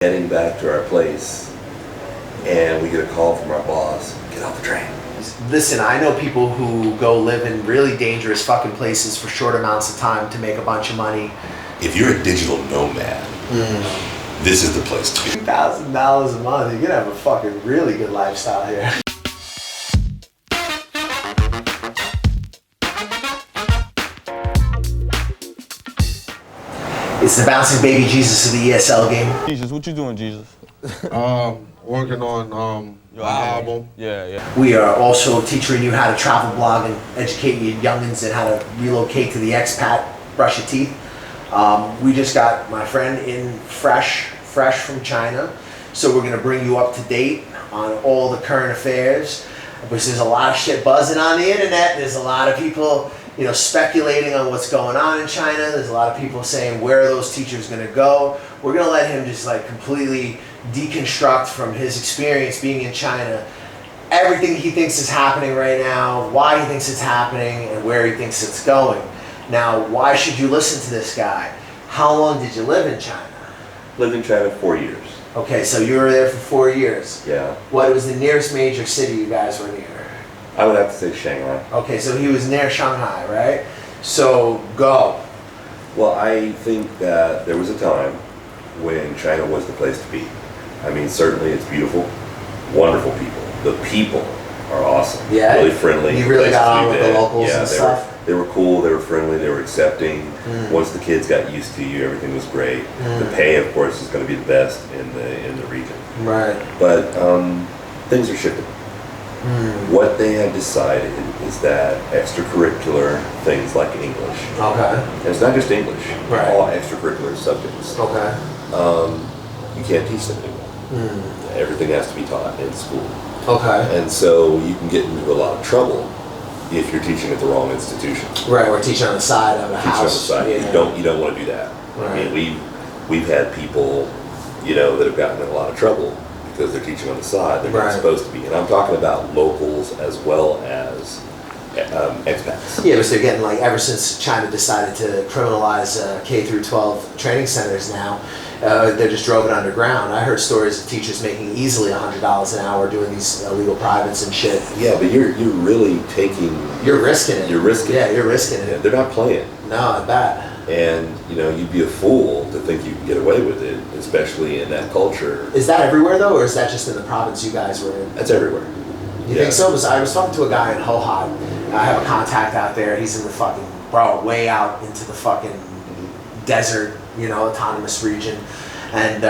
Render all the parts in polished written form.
Heading back to our place, and we get a call from our boss, get off the train. Listen, I know people who go live in really dangerous fucking places for short amounts of time to make a bunch of money. If you're a digital nomad, this is the place to be. $2,000 a month, you're gonna have a fucking really good lifestyle here. It's the bouncing baby Jesus of the ESL game. Jesus, what you doing, Jesus? Working on Your my album. Yeah. We are also teaching you how to travel blog and educate you youngins and how to relocate to the expat, brush your teeth. We just got my friend in fresh from China. So we're gonna bring you up to date on all the current affairs. Because there's a lot of shit buzzing on the internet. There's a lot of people, speculating on what's going on in China. There's a lot of people saying, where are those teachers gonna go? We're gonna let him just completely deconstruct from his experience being in China, everything he thinks is happening right now, why he thinks it's happening, and where he thinks it's going. Now, why should you listen to this guy? How long did you live in China? Lived in China 4 years. Okay, so you were there for 4 years. Yeah. What was the nearest major city you guys were near? I would have to say Shanghai. Okay, so he was near Shanghai, right? So, go. Well, I think that there was a time when China was the place to be. I mean, certainly it's beautiful, wonderful people. The people are awesome. Yeah. Really friendly. You really Place got to on be with the there. locals Yeah, and stuff? They were cool, they were friendly, they were accepting. Once the kids got used to you, everything was great. The pay, of course, is going to be the best in the region. Right. But things are shifting. What they have decided is that extracurricular things like English, Okay. and it's not just English, Right. all extracurricular subjects, Okay. you can't teach them anymore. Everything has to be taught in school. Okay. And so you can get into a lot of trouble if you're teaching at the wrong institution. Right, we're teaching on the side of a Teaching on the house. side. Yeah. You don't want to do that. Right. I mean, we've had people, that have gotten in a lot of trouble because they're teaching on the side. They're not Right. supposed to be. And I'm talking about locals as well as expats. Yeah, but they're getting ever since China decided to criminalize K through 12 training centers now, they just drove it underground. I heard stories of teachers making easily $100 an hour doing these illegal privates and shit. Yeah, but you're really taking. You're risking it. You're risking Yeah, it. you're risking Yeah, it. they're not playing. No, I bet. And you'd be a fool to think you can get away with it, especially in that culture. Is that everywhere though, or is that just in the province you guys were in? That's everywhere. You think so? Because I was talking to a guy in Hohhot. I have a contact out there. He's in the fucking, way out into the fucking desert, autonomous region. And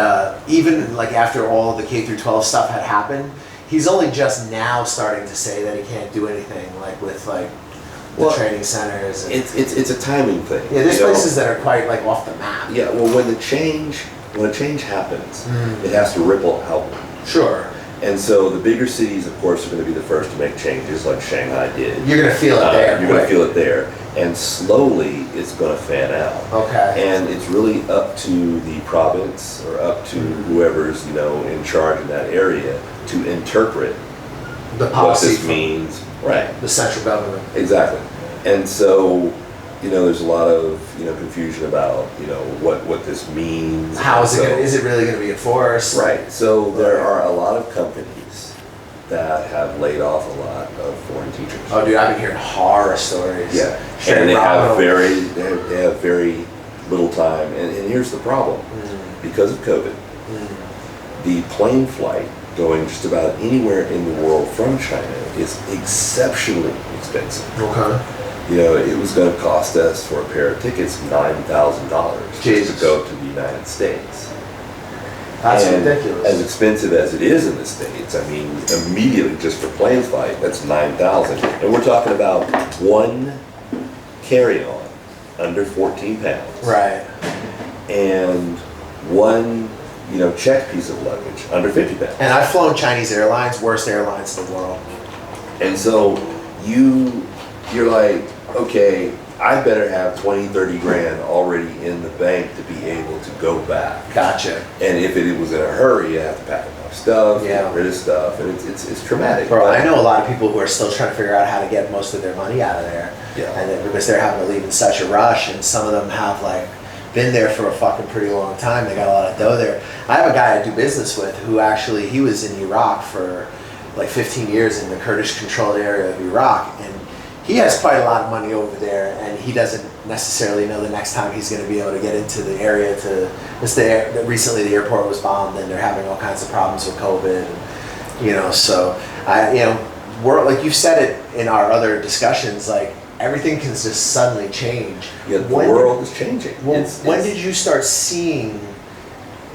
even after all the K through 12 stuff had happened, he's only just now starting to say that he can't do anything with the training centers. And, It's a timing thing. yeah, there's places that are quite off the map. Yeah, well, when a change happens, it has to ripple out. Sure. And so the bigger cities, of course, are going to be the first to make changes, like Shanghai did. You're gonna feel it there. You're going to feel it there, and slowly it's going to fan out. Okay. And it's really up to the province or up to whoever's in charge in that area to interpret The what policy this from means. Right. the central government. Exactly. And so, there's a lot of confusion about what this means. How is it? So- Is it really going to be enforced? Right. So there are a lot of companies that have laid off a lot of foreign teachers. Oh, dude, I've been hearing horror stories. Yeah. Sherry And they have Bravo. they have very little time. And here's the problem. Because of COVID, the plane flight going just about anywhere in the world from China is exceptionally expensive. Okay. It was going to cost us for a pair of tickets $9,000 just Jesus. to go to the United States. That's And ridiculous. As expensive as it is in the States, I mean, immediately just for plane flight, that's $9,000. And we're talking about one carry-on under 14 pounds. Right. And one, check piece of luggage under 50 pounds. And I've flown Chinese Airlines, worst airlines in the world. And so you're like, okay, I better have 20, 30 grand already in the bank to be able to go back. Gotcha. And if it was in a hurry, you have to pack enough stuff, Yeah. get rid of stuff, and it's traumatic. Bro, But- I know a lot of people who are still trying to figure out how to get most of their money out of there. Yeah. And then, because they're having to leave in such a rush, and some of them have been there for a fucking pretty long time. They got a lot of dough there. I have a guy I do business with who actually, he was in Iraq for like 15 years in the Kurdish controlled area of Iraq, and he has quite a lot of money over there, and he doesn't necessarily know the next time he's going to be able to get into the area to recently the airport was bombed, and they're having all kinds of problems with COVID, and, you know, so we're, like you said it in our other discussions, like everything can just suddenly change. Yeah, the world is changing. Well, when did you start seeing,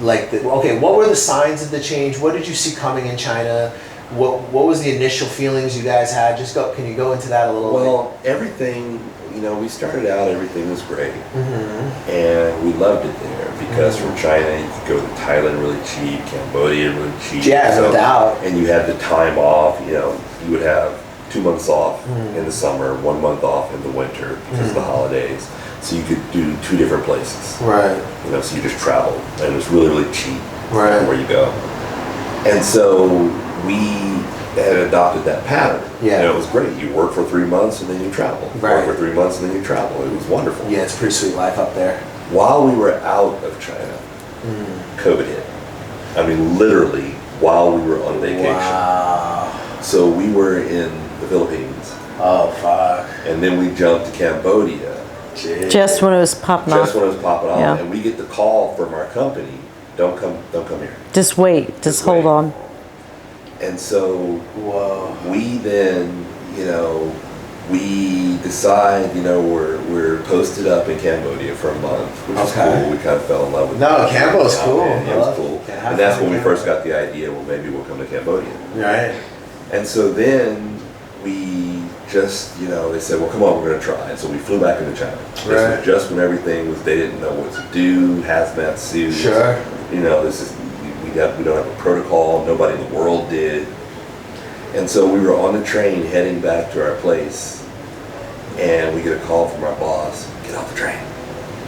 like, what were the signs of the change? What did you see coming in China? What was the initial feelings you guys had? Can you go into that a little bit? Well, everything, you know, we started out, everything was great. And we loved it there because from China, you could go to Thailand really cheap, Cambodia really cheap. Yeah, no doubt. And you had the time off, you know, you would have 2 months off in the summer, 1 month off in the winter because of the holidays. So you could do 2 different places. Right. You know, so you just traveled, and it was really, really cheap where you go. And so we had adopted that pattern. Yeah. And it was great. You work for 3 months and then you travel. Right. Work for 3 months and then you travel. It was wonderful. Yeah, it's a pretty sweet life up there. While we were out of China, COVID hit. I mean, literally, while we were on vacation. Wow. So we were in the Philippines. Oh, fuck. And then we jumped to Cambodia. Jeez. Just when it was popping off. Just when it was popping off. Yeah. And we get the call from our company, don't come here. Just wait. Just hold wait. on. And so Whoa. we then, you know, we decide, you know, we're posted up in Cambodia for a month, which is cool. We kind of fell in love with it. No, Cambo's cool. Yeah, it was cool. And that's when we first got the idea, well, maybe we'll come to Cambodia. Right. And so then we just, you know, they said, well, come on, we're going to try. And so we flew back into China. This was just when everything was, they didn't know what to do, hazmat suits. Sure. You know, this is, we don't have a protocol, nobody in the world did. And so we were on the train heading back to our place, and we get a call from our boss, get off the train.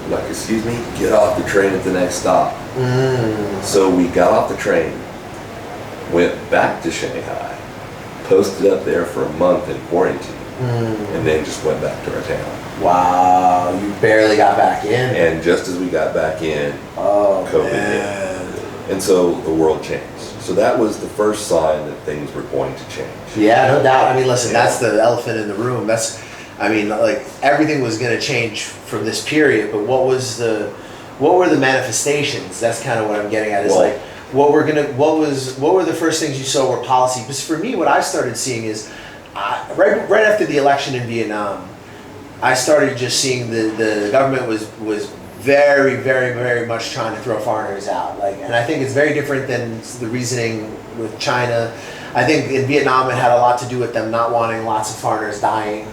I'm like, excuse me, get off the train at the next stop. So we got off the train, went back to Shanghai, posted up there for a month in quarantine, and then just went back to our town. Wow, you barely got back in. And just as we got back in, COVID hit. And so the world changed. So that was the first sign that things were going to change. Yeah, no doubt. I mean, listen, that's the elephant in the room. I mean, like, everything was going to change from this period, but what were the manifestations? That's kind of what I'm getting at. Is like, what were the first things you saw were policy? Because for me, what I started seeing is right after the election in Vietnam, I started just seeing the government was very, very, very much trying to throw foreigners out. Like, and I think it's very different than the reasoning with China. I think in Vietnam it had a lot to do with them not wanting lots of foreigners dying,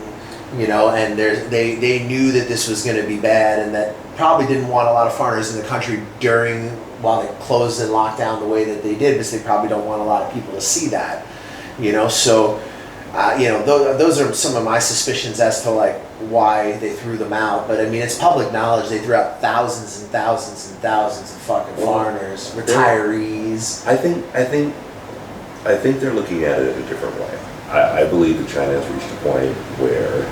you know, and they knew that this was going to be bad, and that probably didn't want a lot of foreigners in the country while they closed and locked down the way that they did, because they probably don't want a lot of people to see that, you know. So you know, those are some of my suspicions as to like why they threw them out. But I mean, it's public knowledge they threw out thousands and thousands and thousands of fucking foreigners, retirees. I think they're looking at it in a different way. I believe that China has reached a point where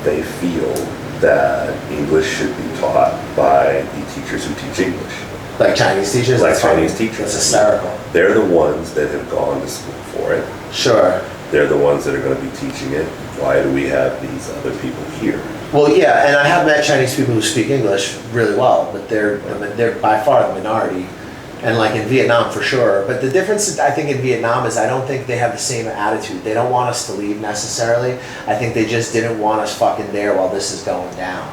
they feel that English should be taught by the teachers who teach English. Like Chinese teachers? Like Chinese teachers. That's hysterical. They're the ones that have gone to school for it. Sure. They're the ones that are going to be teaching it. Why do we have these other people here? Well, yeah, and I have met Chinese people who speak English really well, but they're by far the minority. And like in Vietnam for sure. But the difference I think in Vietnam is I don't think they have the same attitude. They don't want us to leave necessarily. I think they just didn't want us fucking there while this is going down.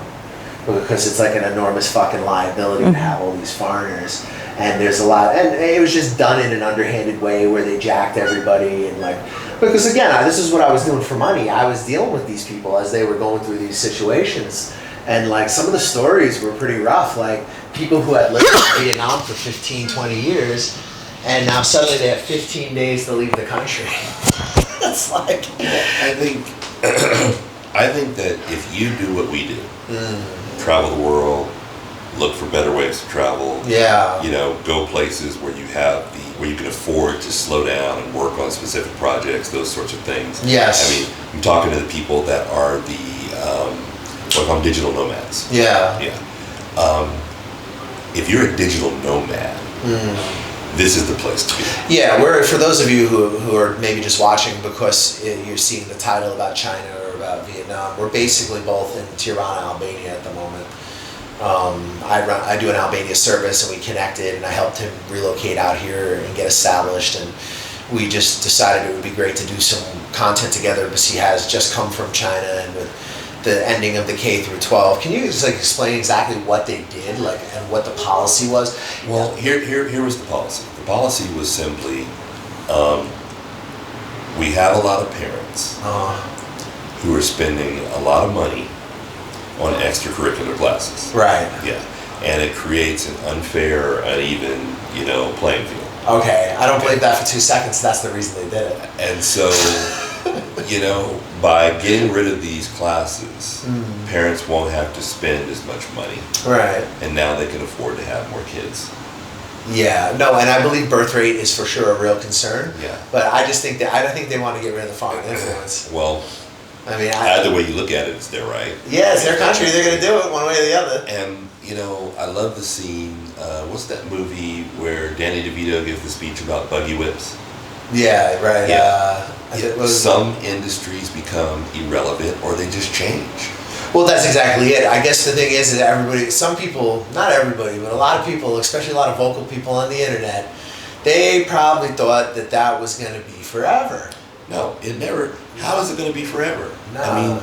Because it's like an enormous fucking liability to have all these foreigners. And there's a lot, and it was just done in an underhanded way where they jacked everybody and like, because again, this is what I was doing for money. I was dealing with these people as they were going through these situations. And like some of the stories were pretty rough, like people who had lived in Vietnam for 15, 20 years, and now suddenly they have 15 days to leave the country. It's like... I think that if you do what we do, travel the world, look for better ways to travel, you know, go places where where you can afford to slow down and work on specific projects, those sorts of things. Yes. I mean, I'm talking to the people that are what I call digital nomads. Yeah. Yeah. if you're a digital nomad, this is the place to be. Yeah, for those of you who are maybe just watching because you're seeing the title about China or about Vietnam, we're basically both in Tirana, Albania at the moment. I do an Albania service, and we connected, and I helped him relocate out here and get established, and we just decided it would be great to do some content together because he has just come from China, and with the ending of the K through 12. Can you just like explain exactly what they did, like, and what the policy was? Well, here was the policy. The policy was simply, we have a lot of parents who are spending a lot of money on extracurricular classes. Right. Yeah, and it creates an unfair, uneven, playing field. Okay, I don't believe that for 2 seconds. That's the reason they did it. And so, by getting rid of these classes, parents won't have to spend as much money. Right. And now they can afford to have more kids. Yeah, no, and I believe birth rate is for sure a real concern. Yeah. But I don't think they want to get rid of the foreign influence. Well, I mean, either way you look at it, it's their right. Yeah, it's their country. They're going to do it one way or the other. And, I love the scene. What's that movie where Danny DeVito gives the speech about buggy whips? Yeah, right. Yeah. Some industries become irrelevant or they just change. Well, that's exactly it. I guess the thing is that some people, not everybody, but a lot of people, especially a lot of vocal people on the internet, they probably thought that was going to be forever. No, it never. How is it going to be forever? No. I mean,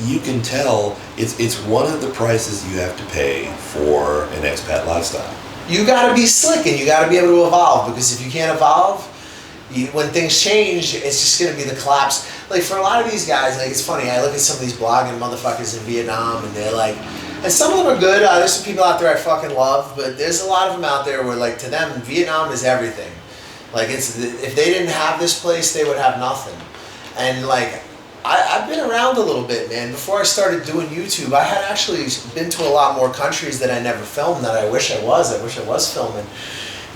you can tell it's one of the prices you have to pay for an expat lifestyle. You got to be slick and you got to be able to evolve, because if you can't evolve, when things change, it's just going to be the collapse. Like, for a lot of these guys, like, it's funny, I look at some of these blogging motherfuckers in Vietnam, and they're like, and some of them are good, there's some people out there I fucking love, but there's a lot of them out there where, like, to them, Vietnam is everything. Like, if they didn't have this place, they would have nothing. And, like, I've been around a little bit, man. Before I started doing YouTube, I had actually been to a lot more countries that I never filmed that I wish I was. I wish I was filming,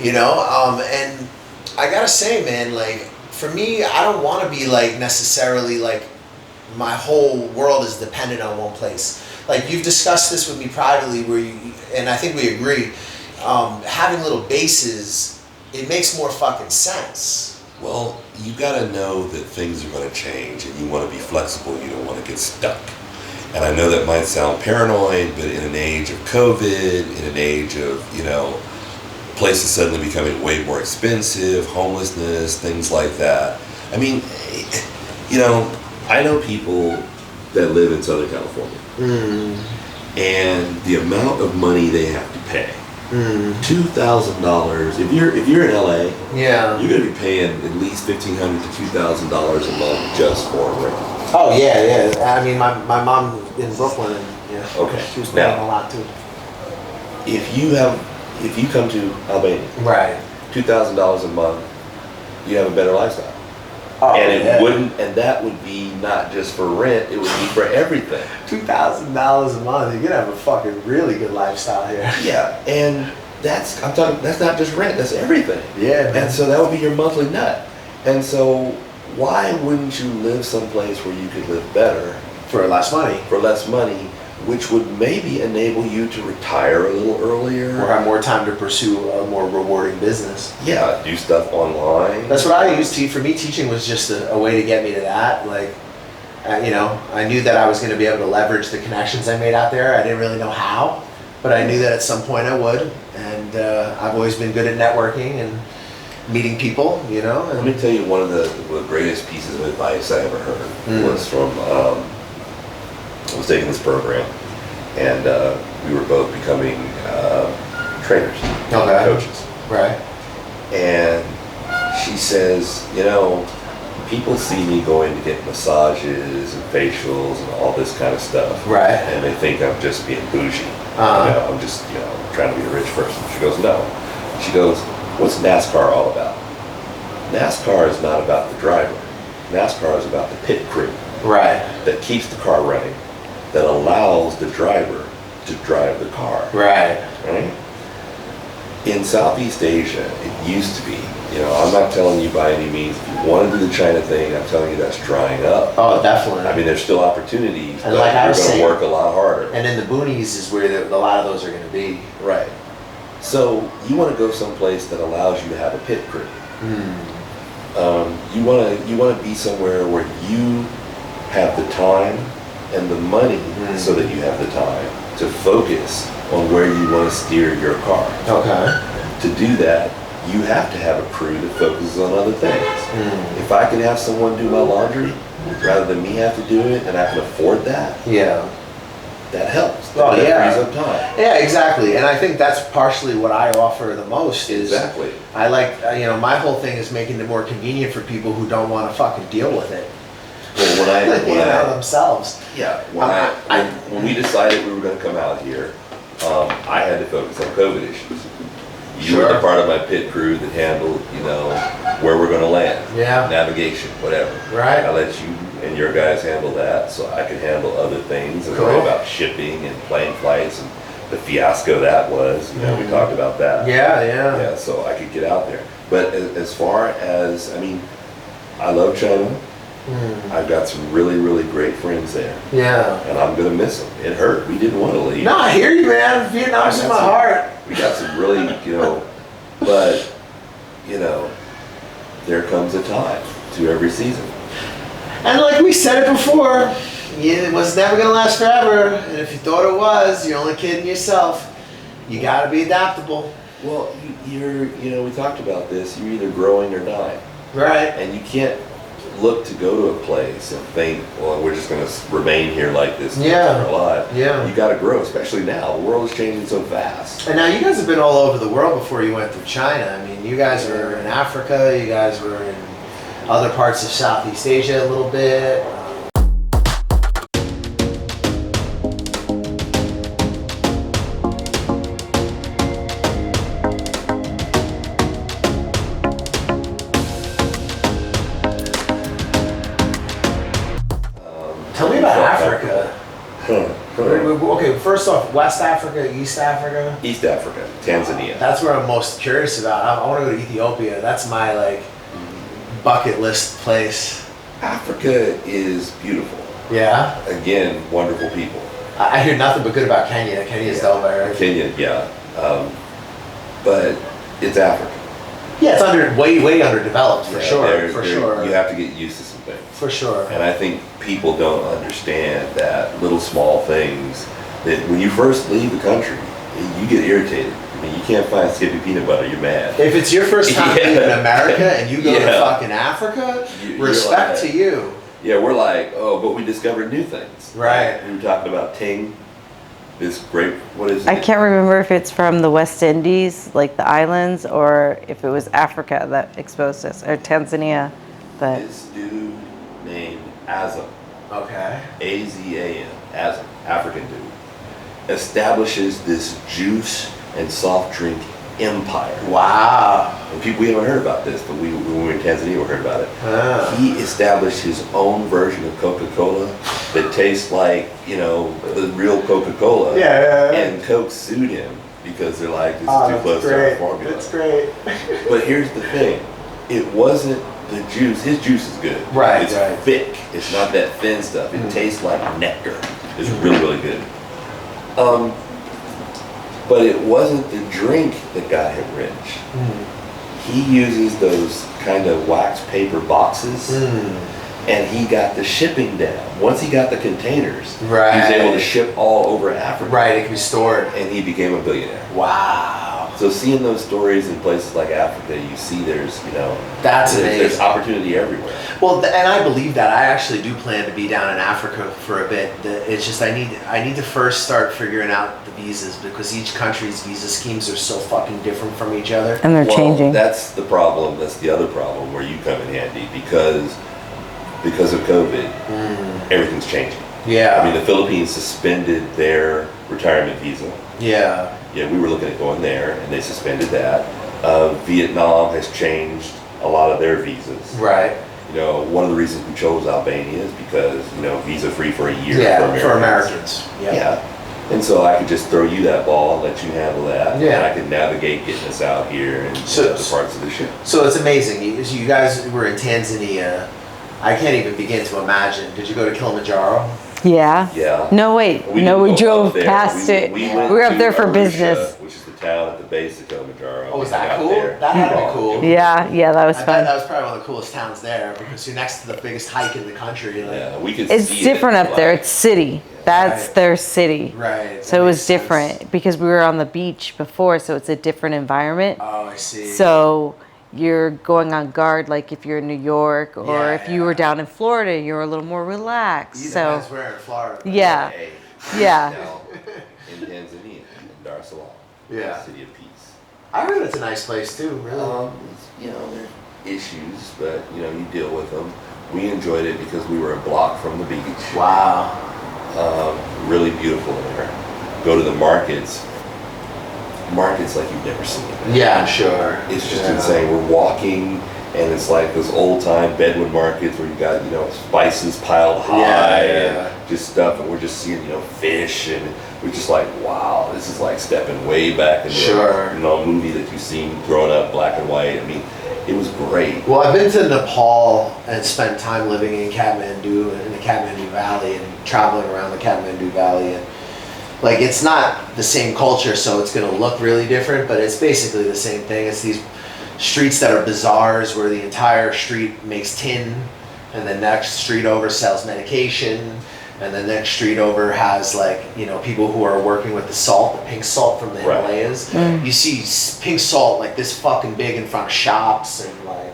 and I gotta say, man, like, for me, I don't want to be, like, necessarily, like, my whole world is dependent on one place. Like, you've discussed this with me privately, and I think we agree, having little bases, it makes more fucking sense. Well, you got to know that things are going to change, and you want to be flexible. You don't want to get stuck. And I know that might sound paranoid, but in an age of COVID, in an age of, places suddenly becoming way more expensive, homelessness, things like that. I mean, I know people that live in Southern California, and the amount of money they have to pay. $2,000. If you're in LA, yeah, you're gonna be paying at least $1,500 to $2,000 a month just for rent. Oh yeah. I mean, my mom in Brooklyn, and okay, she was paying a lot too. If you come to Albania, right, $2,000 a month, you have a better lifestyle. Oh, and that would be not just for rent, it would be for everything. $2,000 a month, you're gonna have a fucking really good lifestyle here. Yeah, and that's not just rent, that's everything. Yeah, man. And so that would be your monthly nut. And so why wouldn't you live someplace where you could live better for less money? For less money, which would maybe enable you to retire a little earlier. Or have more time to pursue a more rewarding business. Yeah, do stuff online. That's what I used to. For me, teaching was just a way to get me to that. Like, I knew that I was going to be able to leverage the connections I made out there. I didn't really know how, but I knew that at some point I would. And I've always been good at networking and meeting people, Let me tell you, one of the greatest pieces of advice I ever heard was from... I was taking this program, and we were both becoming trainers, coaches. Right. And she says, people see me going to get massages and facials and all this kind of stuff. Right. And they think I'm just being bougie. I'm just, trying to be a rich person. She goes, no. She goes, what's NASCAR all about? NASCAR is not about the driver. NASCAR is about the pit crew. Right. That keeps the car running, that allows the driver to drive the car. Right. Right? In Southeast Asia, it used to be. You know, I'm not telling you by any means, if you want to do the China thing, I'm telling you that's drying up. Oh, definitely. I mean, there's still opportunities, And but like I you're was going to saying- work a lot harder. And in the boonies is where a lot of those are going to be. Right. So you want to go someplace that allows you to have a pit crew. You want to be somewhere where you have the time and the money so that you have the time to focus on where you want to steer your car. Okay. To do that, you have to have a crew that focuses on other things. If I can have someone do my laundry rather than me have to do it, and I can afford that, Yeah. that helps. Oh, that yeah. frees up time. Yeah, exactly. And I think that's partially what I offer the most is Exactly. I like, my whole thing is making it more convenient for people who don't want to fucking deal with it. Well, when I themselves. Yeah, I- when we decided we were going to come out here, I had to focus on COVID issues. You were the part of my pit crew that handled, where we're going to land, Yeah. navigation, whatever. Right. I let you and your guys handle that, so I could handle other things and Cool. worry about shipping and plane flights and the fiasco that was. We talked about that. Yeah. Yeah, so I could get out there. But as far as, I love China. I've got some really, really great friends there. Yeah. And I'm gonna miss them. It hurt. We didn't want to leave. No, I hear you, man. Vietnam's in my heart. We got some really, but, there comes a time to every season. And like we said it before, it was never gonna last forever. And if you thought it was, you're only kidding yourself. You gotta be adaptable. Well, we talked about this. You're either growing or dying. Right. And you can't look to go to a place and think, well, we're just gonna remain here like this Yeah. our life. Yeah. You gotta grow, especially now. The world is changing so fast. And now you guys have been all over the world before you went through China. I mean, you guys were in Africa, you guys were in other parts of Southeast Asia a little bit. Tell me about Africa. Okay, first off, West Africa, East Africa. East Africa, Tanzania. That's where I'm most curious about. I want to go to Ethiopia. That's my bucket list place. Africa is beautiful. Yeah. Again, wonderful people. I hear nothing but good about Kenya. Kenya's dope, right? Kenya, yeah. But it's Africa. Yeah, it's way underdeveloped for Yeah, sure. For sure. You have to get used to some things. For sure. And I think people don't understand that little small things that when you first leave the country, you get irritated. I mean, you can't find Skippy peanut butter, you're mad. If it's your first time Yeah. leaving America and you go to Yeah. fucking Africa, You're respect like- to you. Yeah, we're like, oh, but we discovered new things. Right. We were talking about Ting, this great, what is it? I can't remember if it's from the West Indies, like the islands, or if it was Africa that exposed us, or Tanzania. But This dude named Azam, Okay. A-Z-A-M, Azam, African dude, establishes this juice and soft drink empire. Wow. And people, we haven't heard about this, but when we were in Tanzania, we heard about it. Ah. He established his own version of Coca-Cola that tastes like, the real Coca-Cola. Yeah. And Coke sued him because they're like, this is too close to our formula. That's great. But here's the thing. It wasn't the juice. His juice is good. Right, It's right. thick. It's not that thin stuff. It tastes like nectar. It's really, really good. But it wasn't the drink that got him rich. He uses those kind of wax paper boxes, and he got the shipping down. Once he got the containers, he was able to ship all over Africa. Right, it can be stored. And he became a billionaire. Wow. So seeing those stories in places like Africa, you see there's, That's there's amazing. opportunity everywhere. Well, and I believe that. I actually do plan to be down in Africa for a bit. It's just I need to first start figuring out the visas because each country's visa schemes are so fucking different from each other. and they're Well, changing. that's the problem. That's the other problem where you come in handy because of COVID, everything's changing. Yeah. I mean, the Philippines suspended their retirement visa. Yeah. Yeah, we were looking at going there, and they suspended that. Vietnam has changed a lot of their visas. Right. One of the reasons we chose Albania is because, visa free for a year Yeah, for for Americans. Americans. Yep. Yeah. And so I could just throw you that ball and let you handle that. Yeah. And I could navigate getting us out here and So- other parts of the ship. So it's amazing. You guys were in Tanzania. I can't even begin to imagine. Did you go to Kilimanjaro? Yeah. Yeah. No, wait. We No, didn't we go drove up there. past it. We went were up to there for Arusha, business. which is the town at the base of Kilimanjaro. Oh, was We that got cool? there. That had to be cool. Yeah, that was I bet fun. that was probably one of the coolest towns there because you're next to the biggest hike in the country. Like, Yeah, we could It's see different it, up there. like- It's city. That's Right. their city. right. So that it was makes sense. different because we were on the beach before, so it's a different environment. Oh, I see. So you're going on guard, like if you're in New York or Yeah, if you were down in Florida, you're a little more relaxed. You So depends where in Florida. but Yeah. Hey, yeah, now, in Tanzania, in Dar es Salaam, Yeah. the city of peace. I heard it's a nice place too. Really. You know, there are issues, but you know, you deal with them. We enjoyed it because we were a block from the beach. Wow. Really beautiful there. Go to the markets like you've never seen. Yeah, I'm sure. It's just Yeah. insane. We're walking, and it's like those old time Bedouin markets where you got, you know, spices piled high Yeah, yeah. and just stuff, and we're just seeing, you know, fish, and we're just like, wow, this is like stepping way back into Sure. you know, a movie that you've seen growing up, black and white. I mean, it was great. Well, I've been to Nepal and spent time living in Kathmandu, in the Kathmandu Valley, and traveling around the Kathmandu Valley. And like, it's not the same culture, so it's going to look really different, but it's basically the same thing. It's these streets that are bazaars where the entire street makes tin, and the next street over sells medication, and the next street over has, like, you know, people who are working with the salt, the pink salt from the Right. Himalayas. You see pink salt like this fucking big in front of shops, and like,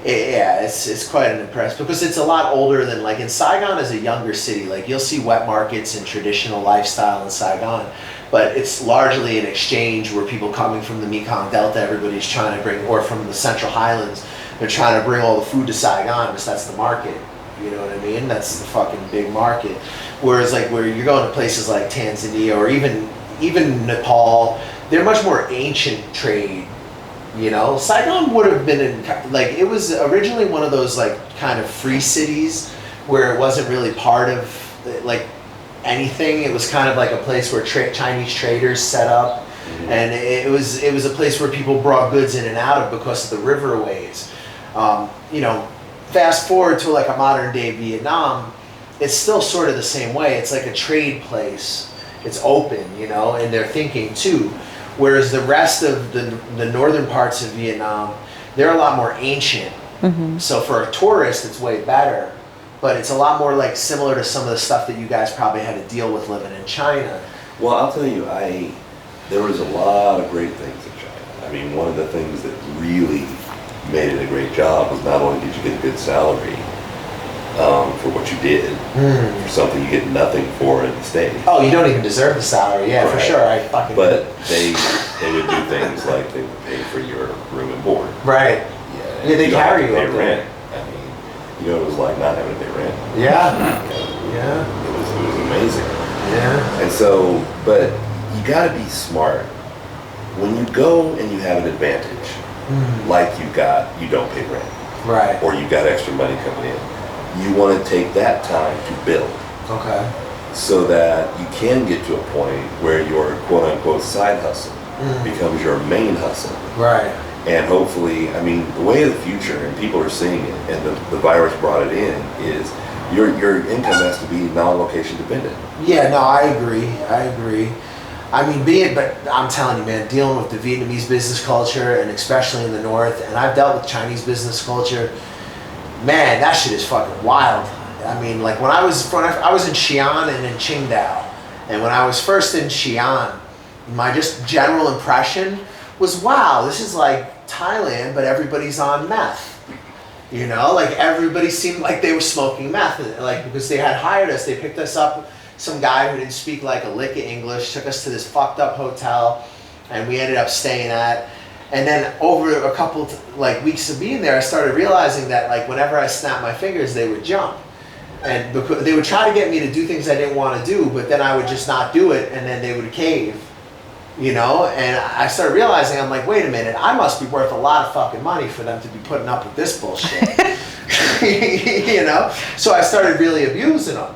yeah, it's quite an impress because it's a lot older than, like, in Saigon is a younger city. Like, you'll see wet markets and traditional lifestyle in Saigon, but it's largely an exchange where people coming from the Mekong Delta, everybody's trying to bring, or from the Central Highlands, they're trying to bring all the food to Saigon because that's the market. You know what I mean? That's the fucking big market. Whereas, like, where you're going to places like Tanzania or even Nepal, they're much more ancient trade. You know, Saigon would have been in, like, it was originally one of those, like, kind of free cities where it wasn't really part of, like, anything. It was kind of like a place where Chinese traders set up, and it was a place where people brought goods in and out of because of the riverways. You know, fast forward to like a modern day Vietnam, it's still sort of the same way. It's like a trade place. It's open, you know, and they're thinking too. Whereas the rest of the northern parts of Vietnam, they're a lot more ancient. So for a tourist, it's way better. But it's a lot more like similar to some of the stuff that you guys probably had to deal with living in China. Well, I'll tell you, there was a lot of great things in China. I mean, one of the things that really made it a great job was not only did you get a good salary for what you did, for something you get nothing for in the States. Oh, you don't even deserve the salary, yeah, for Right. sure. I fucking. But they would do things like they would pay for your room and board. Right. Yeah, Yeah, they you don't have carry to you pay up there. rent. I mean, you know what it was like not having to pay rent. Yeah. You know, Yeah. it was amazing. Yeah. And so, but you got to be smart. When you go and you have an advantage, like you don't pay rent, Right. or you got extra money coming in, you want to take that time to build Okay. so that you can get to a point where your quote unquote side hustle becomes your main hustle. Right. And hopefully, I mean, the way of the future, and people are seeing it, and the virus brought it in, is your income has to be non-location dependent. Yeah, no, I agree. I mean, but I'm telling you, man, dealing with the Vietnamese business culture, and especially in the north, and I've dealt with Chinese business culture, man, that shit is fucking wild. I mean, like when I was in Xi'an and in Qingdao, and when I was first in Xi'an, my just general impression was, wow, this is like Thailand, but everybody's on meth. You know, like everybody seemed like they were smoking meth, like because they had hired us, they picked us up. Some guy who didn't speak like a lick of English took us to this fucked up hotel, and we ended up staying at. And then over a couple like weeks of being there, I started realizing that like whenever I snapped my fingers, they would jump, and because they would try to get me to do things I didn't want to do, but then I would just not do it, and then they would cave. You know, and I started realizing, I'm like, wait a minute, I must be worth a lot of fucking money for them to be putting up with this bullshit. You know? So I started really abusing them.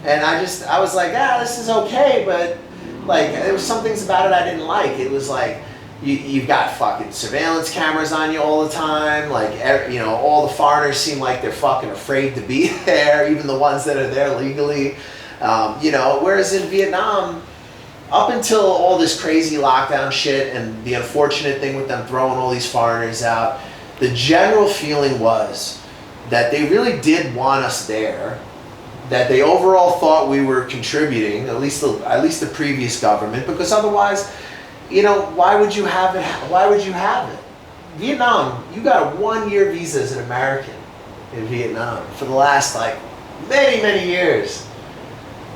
And I was like, this is okay, but like there was some things about it I didn't like. It was like you've got fucking surveillance cameras on you all the time. Like all the foreigners seem like they're fucking afraid to be there, even the ones that are there legally. Whereas in Vietnam, up until all this crazy lockdown shit and the unfortunate thing with them throwing all these foreigners out, the general feeling was that they really did want us there, that they overall thought we were contributing, at least the previous government, because otherwise, why would you have it? Why would you have it? Vietnam, you got a 1-year visa as an American in Vietnam for the last like many years.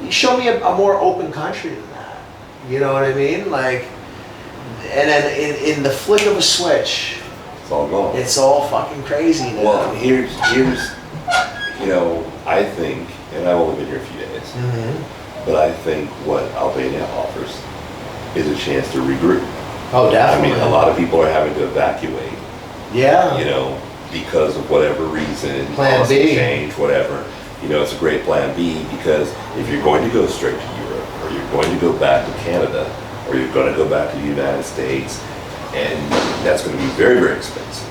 You show me a more open country than that. You know what I mean? Like, and then in the flick of a switch, it's all gone. It's all fucking crazy now. Well, here's I think, and I've only been here a few days, but I think what Albania offers is a chance to regroup. Oh, definitely. I mean, a lot of people are having to evacuate. Yeah. Because of whatever reason, Plan B. change, whatever. It's a great plan B, because if you're going to go straight to Europe, or you're going to go back to Canada, or you're going to go back to the United States, and that's going to be very, very expensive.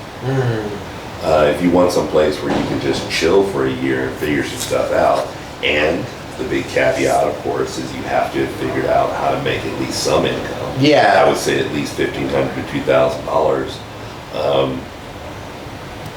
If you want some place where you can just chill for a year and figure some stuff out, and the big caveat, of course, is you have to have figured out how to make at least some income. Yeah. I would say at least $1,500 to $2,000.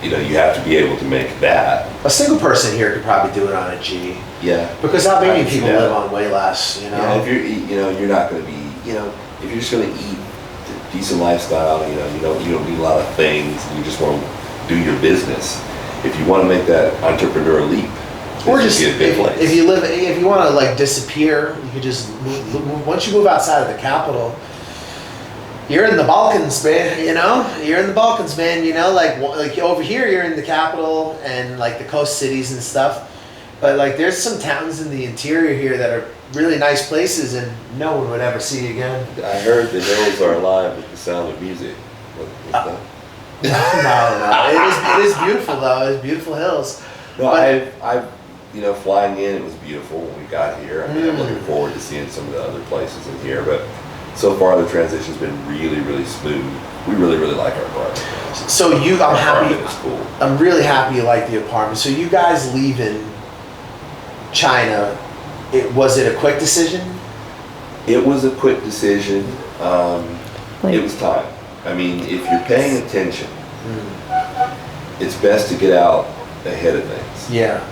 You have to be able to make that. A single person here could probably do it on a G. Yeah. Because Albanian I people see that. live on way less, Yeah, if you're not going to be, if you're just going to eat a decent lifestyle, you don't need a lot of things, and you just want to do your business. If you want to make that entrepreneur leap, or this just would be a good place. if you want to like disappear, you could just move. Once you move outside of the capital, you're in the Balkans, man. You're in the Balkans, man. Like over here, you're in the capital and like the coast cities and stuff. But like, there's some towns in the interior here that are really nice places, and no one would ever see again. I heard the hills are alive with the sound of music. What's that? No. It is beautiful though. It's beautiful hills. No, But- I've flying in, it was beautiful when we got here. I mean, I'm looking forward to seeing some of the other places in here, but so far the transition's been really, really smooth. We really, really like our apartment. So I'm Our happy. apartment is cool. I'm really happy you like the apartment. So you guys leaving China, was it a quick decision? It was a quick decision. It was time. I mean, if you're paying attention, it's best to get out ahead of things. Yeah.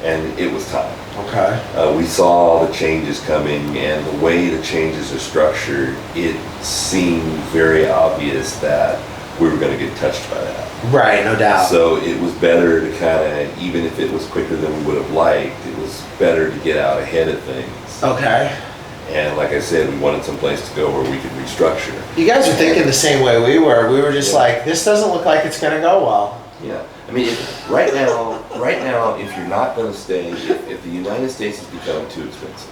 And it was time. Okay. We saw the changes coming, and the way the changes are structured, it seemed very obvious that we were going to get touched by that. Right, no doubt. So it was better to kind of, even if it was quicker than we would have liked, it was better to get out ahead of things. Okay. And like I said, we wanted some place to go where we could restructure. You guys were thinking the same way we were. We were just like, this doesn't look like it's going to go well. Yeah. I mean, right now, if you're not going to stay, if the United States is becoming too expensive,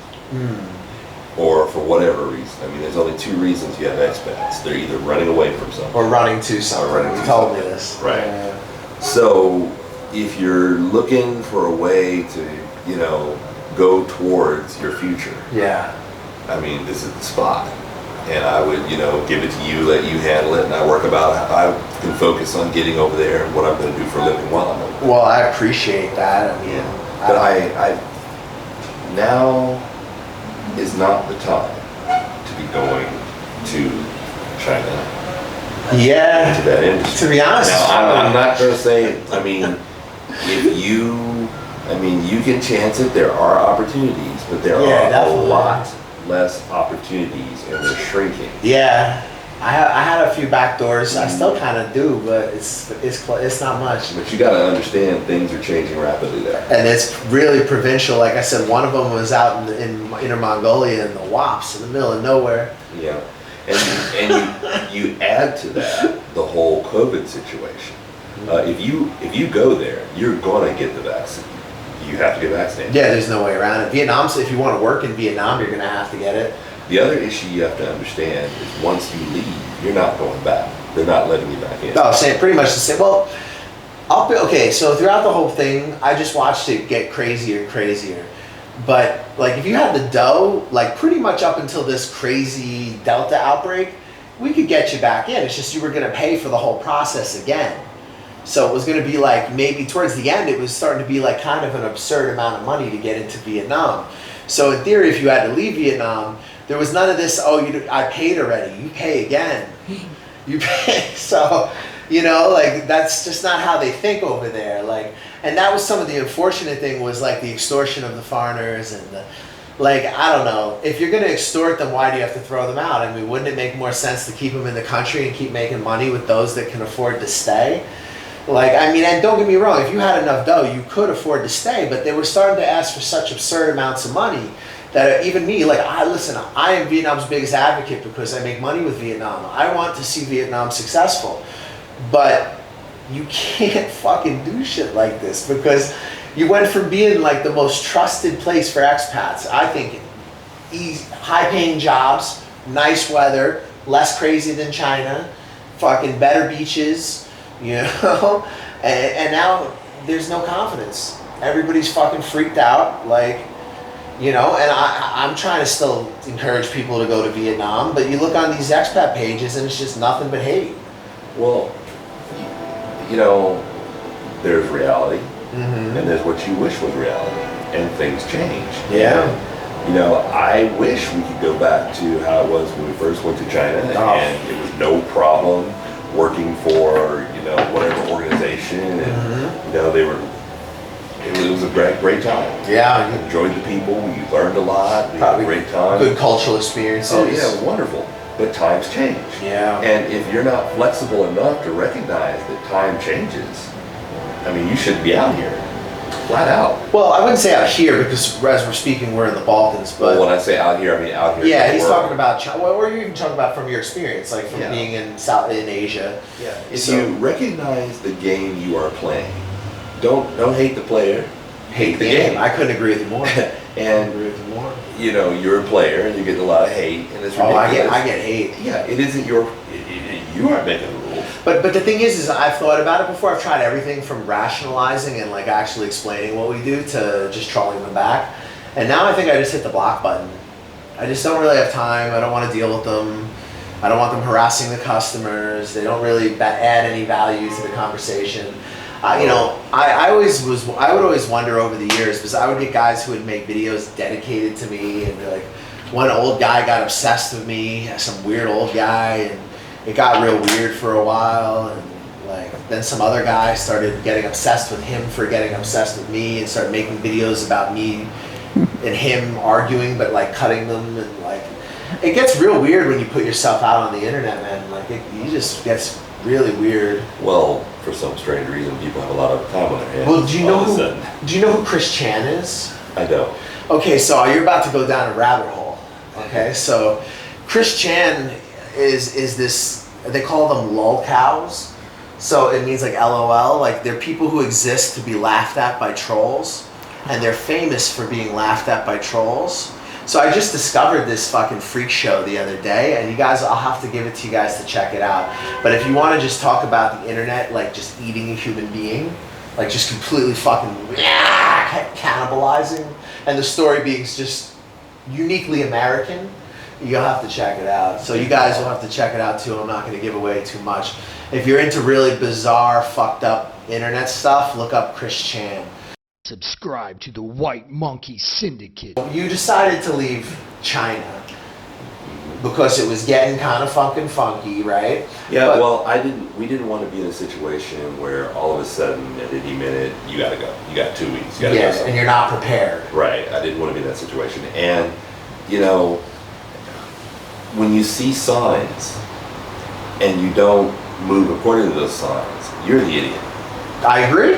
or for whatever reason, I mean, there's only two reasons you have expats. They're either running away from something. Or running to something. Or running You to told me something. this. Right. Yeah. So if you're looking for a way to, go towards your future, Yeah. I mean, this is the spot. And I would, give it to you, let you handle it, and I work about how I can focus on getting over there and what I'm going to do for a living while I'm over there. Well, I appreciate that. I mean, But I now is not the time to be going to China, yeah. to that industry. To be honest, Now, I'm not going to say, you can chance it, there are opportunities, but there Yeah, are definitely. a lot less opportunities, and they're shrinking. Yeah, I had a few back doors. I still kind of do, but it's not much. But you got to understand, things are changing rapidly there. And it's really provincial. Like I said, one of them was out in Inner Mongolia in the Wops, in the middle of nowhere. Yeah, and you add to that the whole COVID situation. If you go there, you're gonna get the vaccine. You have to get vaccinated. Yeah, there's no way around it. Vietnam, so if you want to work in Vietnam, you're gonna have to get it. The other issue you have to understand is once you leave, you're not going back. They're not letting you back in. No, saying pretty much the same. Well, okay. So throughout the whole thing, I just watched it get crazier and crazier. But like if you had the dough, like pretty much up until this crazy Delta outbreak, we could get you back in. It's just you were going to pay for the whole process again. So it was going to be like, maybe towards the end, it was starting to be like kind of an absurd amount of money to get into Vietnam. So in theory, if you had to leave Vietnam, there was none of this, oh, I paid already, you pay again. You pay. So, you know, like that's just not how they think over there. Like, and that was some of the unfortunate thing was like the extortion of the foreigners and the, like, I don't know, if you're going to extort them, why do you have to throw them out? I mean, wouldn't it make more sense to keep them in the country and keep making money with those that can afford to stay? Like, I mean, and don't get me wrong, if you had enough dough, you could afford to stay, but they were starting to ask for such absurd amounts of money that even me, like, I am Vietnam's biggest advocate because I make money with Vietnam. I want to see Vietnam successful, but you can't fucking do shit like this because you went from being like the most trusted place for expats, I think, easy, high-paying jobs, nice weather, less crazy than China, fucking better beaches, you know, and now there's no confidence. Everybody's fucking freaked out, like, you know, and I'm trying to still encourage people to go to Vietnam, but you look on these expat pages and it's just nothing but hate. Well, you know, there's reality, and there's what you wish was reality, and things change. Yeah. And, you know, I wish we could go back to how it was when we first went to China, and it was no problem working for, you know, whatever organization, and you know, it was a great time. Yeah. You enjoyed the people, you learned a lot, you had a great time. Good cultural experiences. Oh yeah, wonderful. But times change. Yeah. And if you're not flexible enough to recognize that time changes, I mean, you shouldn't be out here. Flat out. Well, I wouldn't say out here because as we're speaking, we're in the Balkans. But well, when I say out here, I mean out here. Yeah, he's talking about China. Well, or you're even talking about from your experience, like from Yeah. being in Asia. Yeah. If So- you recognize the game you are playing, don't hate the player. Hate the game. I couldn't agree with you more. And you know, you're a player and you get a lot of hate, and it's ridiculous. I get hate. Yeah, it isn't your. You aren't making the rules. But the thing is I've thought about it before. I've tried everything from rationalizing and like actually explaining what we do to just trolling them back. And now I think I just hit the block button. I just don't really have time. I don't want to deal with them. I don't want them harassing the customers. They don't really add any value to the conversation. You know, I would always wonder over the years because I would get guys who would make videos dedicated to me, and like one old guy got obsessed with me, some weird old guy, and it got real weird for a while, and like then some other guy started getting obsessed with him for getting obsessed with me and started making videos about me and him arguing but like cutting them, and like it gets real weird when you put yourself out on the internet, man. Like you just gets really weird. Well, for some strange reason, people have a lot of time on their hands. Well, do you all know of a sudden. who Chris Chan is? I don't. Okay, so you're about to go down a rabbit hole. Okay, so Chris Chan is this, they call them lol cows. So it means like LOL, like they're people who exist to be laughed at by trolls, and they're famous for being laughed at by trolls. So I just discovered this fucking freak show the other day, and you guys, I'll have to give it to you guys to check it out. But if you want to just talk about the internet, like just eating a human being, like just completely fucking cannibalizing, and the story being just uniquely American, you'll have to check it out. So you guys will have to check it out too. I'm not going to give away too much. If you're into really bizarre, fucked up internet stuff, look up Chris Chan. Subscribe to the White Monkey Syndicate. You decided to leave China because it was getting kind of fucking funky, right? Yeah, But- well, we didn't want to be in a situation where all of a sudden, at any minute, you gotta go. You got 2 weeks. You gotta go Yes, somewhere. and you're not prepared. Right, I didn't want to be in that situation. And, you know, when you see signs and you don't move according to those signs, you're the idiot. I agree.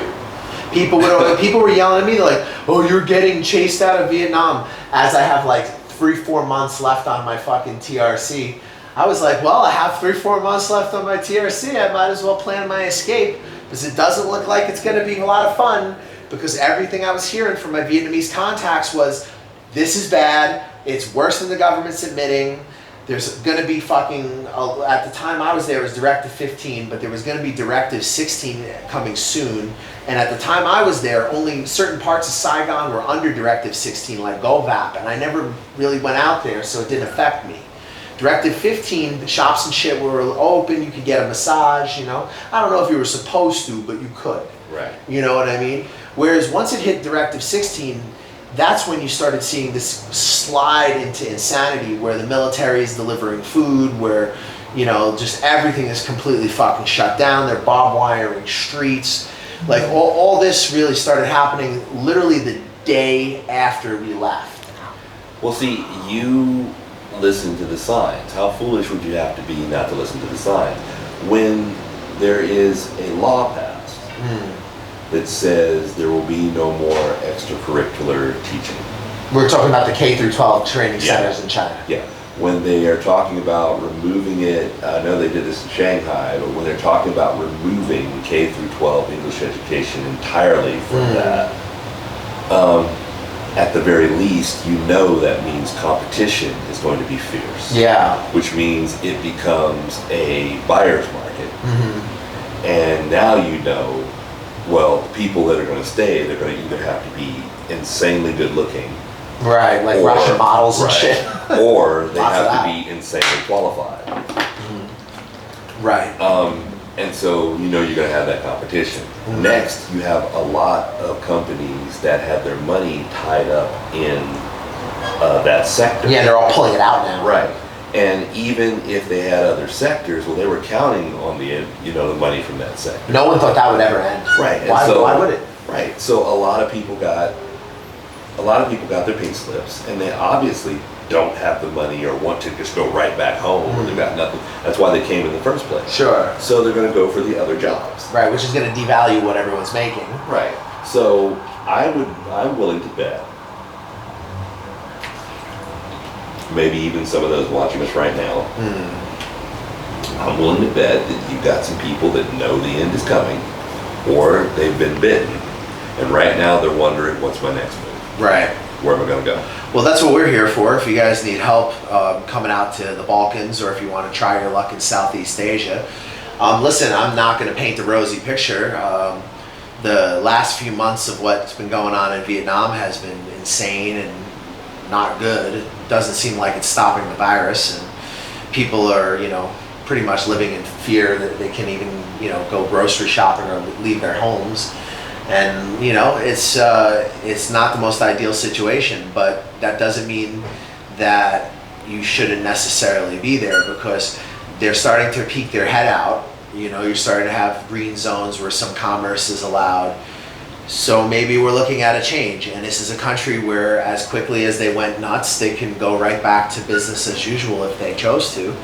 People were yelling at me, they're like, oh, you're getting chased out of Vietnam. As I have like 3-4 months left on my fucking TRC. I was like, well, I have 3-4 months left on my TRC. I might as well plan my escape because it doesn't look like it's going to be a lot of fun, because everything I was hearing from my Vietnamese contacts was, this is bad. It's worse than the government's admitting. There's going to be fucking, at the time I was there, it was Directive 15, but there was going to be Directive 16 coming soon. And at the time I was there, only certain parts of Saigon were under Directive 16, like GoVap, and I never really went out there, so it didn't affect me. Directive 15, the shops and shit were open, you could get a massage, you know. I don't know if you were supposed to, but you could. Right. You know what I mean? Whereas once it hit Directive 16, that's when you started seeing this slide into insanity where the military is delivering food, where, you know, just everything is completely fucking shut down. They're barbed wiring streets. Like all this really started happening literally the day after we left. Well, see, you listen to the signs. How foolish would you have to be not to listen to the signs? When there is a law passed that says there will be no more extracurricular teaching. We're talking about the K through 12 training centers in China. Yeah. When they are talking about removing it, I know they did this in Shanghai, but when they're talking about removing K through 12 English education entirely from that, at the very least, you know that means competition is going to be fierce. Yeah. Which means it becomes a buyer's market. And now you know, well, the people that are going to stay, they're going to either have to be insanely good looking. Right, like Russian models and shit. Or they Lots of have to that. be insanely qualified. Right. And so you know you're going to have that competition. Next, you have a lot of companies that have their money tied up in that sector. Yeah, they're all pulling it out now. Right. And even if they had other sectors, well, they were counting on the the money from that sector. No one thought that would ever end. Right. And Why would it? Right. So a lot of people got their pink slips, and they obviously don't have the money or want to just go right back home, or they've got nothing. That's why they came in the first place. Sure. So they're going to go for the other jobs. Right, which is going to devalue what everyone's making. Right. So I'm willing to bet, maybe even some of those watching us right now, I'm willing to bet that you've got some people that know the end is coming, or they've been bitten, and right now they're wondering, what's my next move? Right. Where am I going to go? Well, that's what we're here for. If you guys need help coming out to the Balkans, or if you want to try your luck in Southeast Asia, listen, I'm not going to paint a rosy picture. The last few months of what's been going on in Vietnam has been insane and not good. It doesn't seem like it's stopping the virus, and people are, pretty much living in fear that they can even, go grocery shopping or leave their homes. And it's not the most ideal situation, but that doesn't mean that you shouldn't necessarily be there, because they're starting to peek their head out. You're starting to have green zones where some commerce is allowed. So maybe we're looking at a change, and this is a country where as quickly as they went nuts, they can go right back to business as usual if they chose to.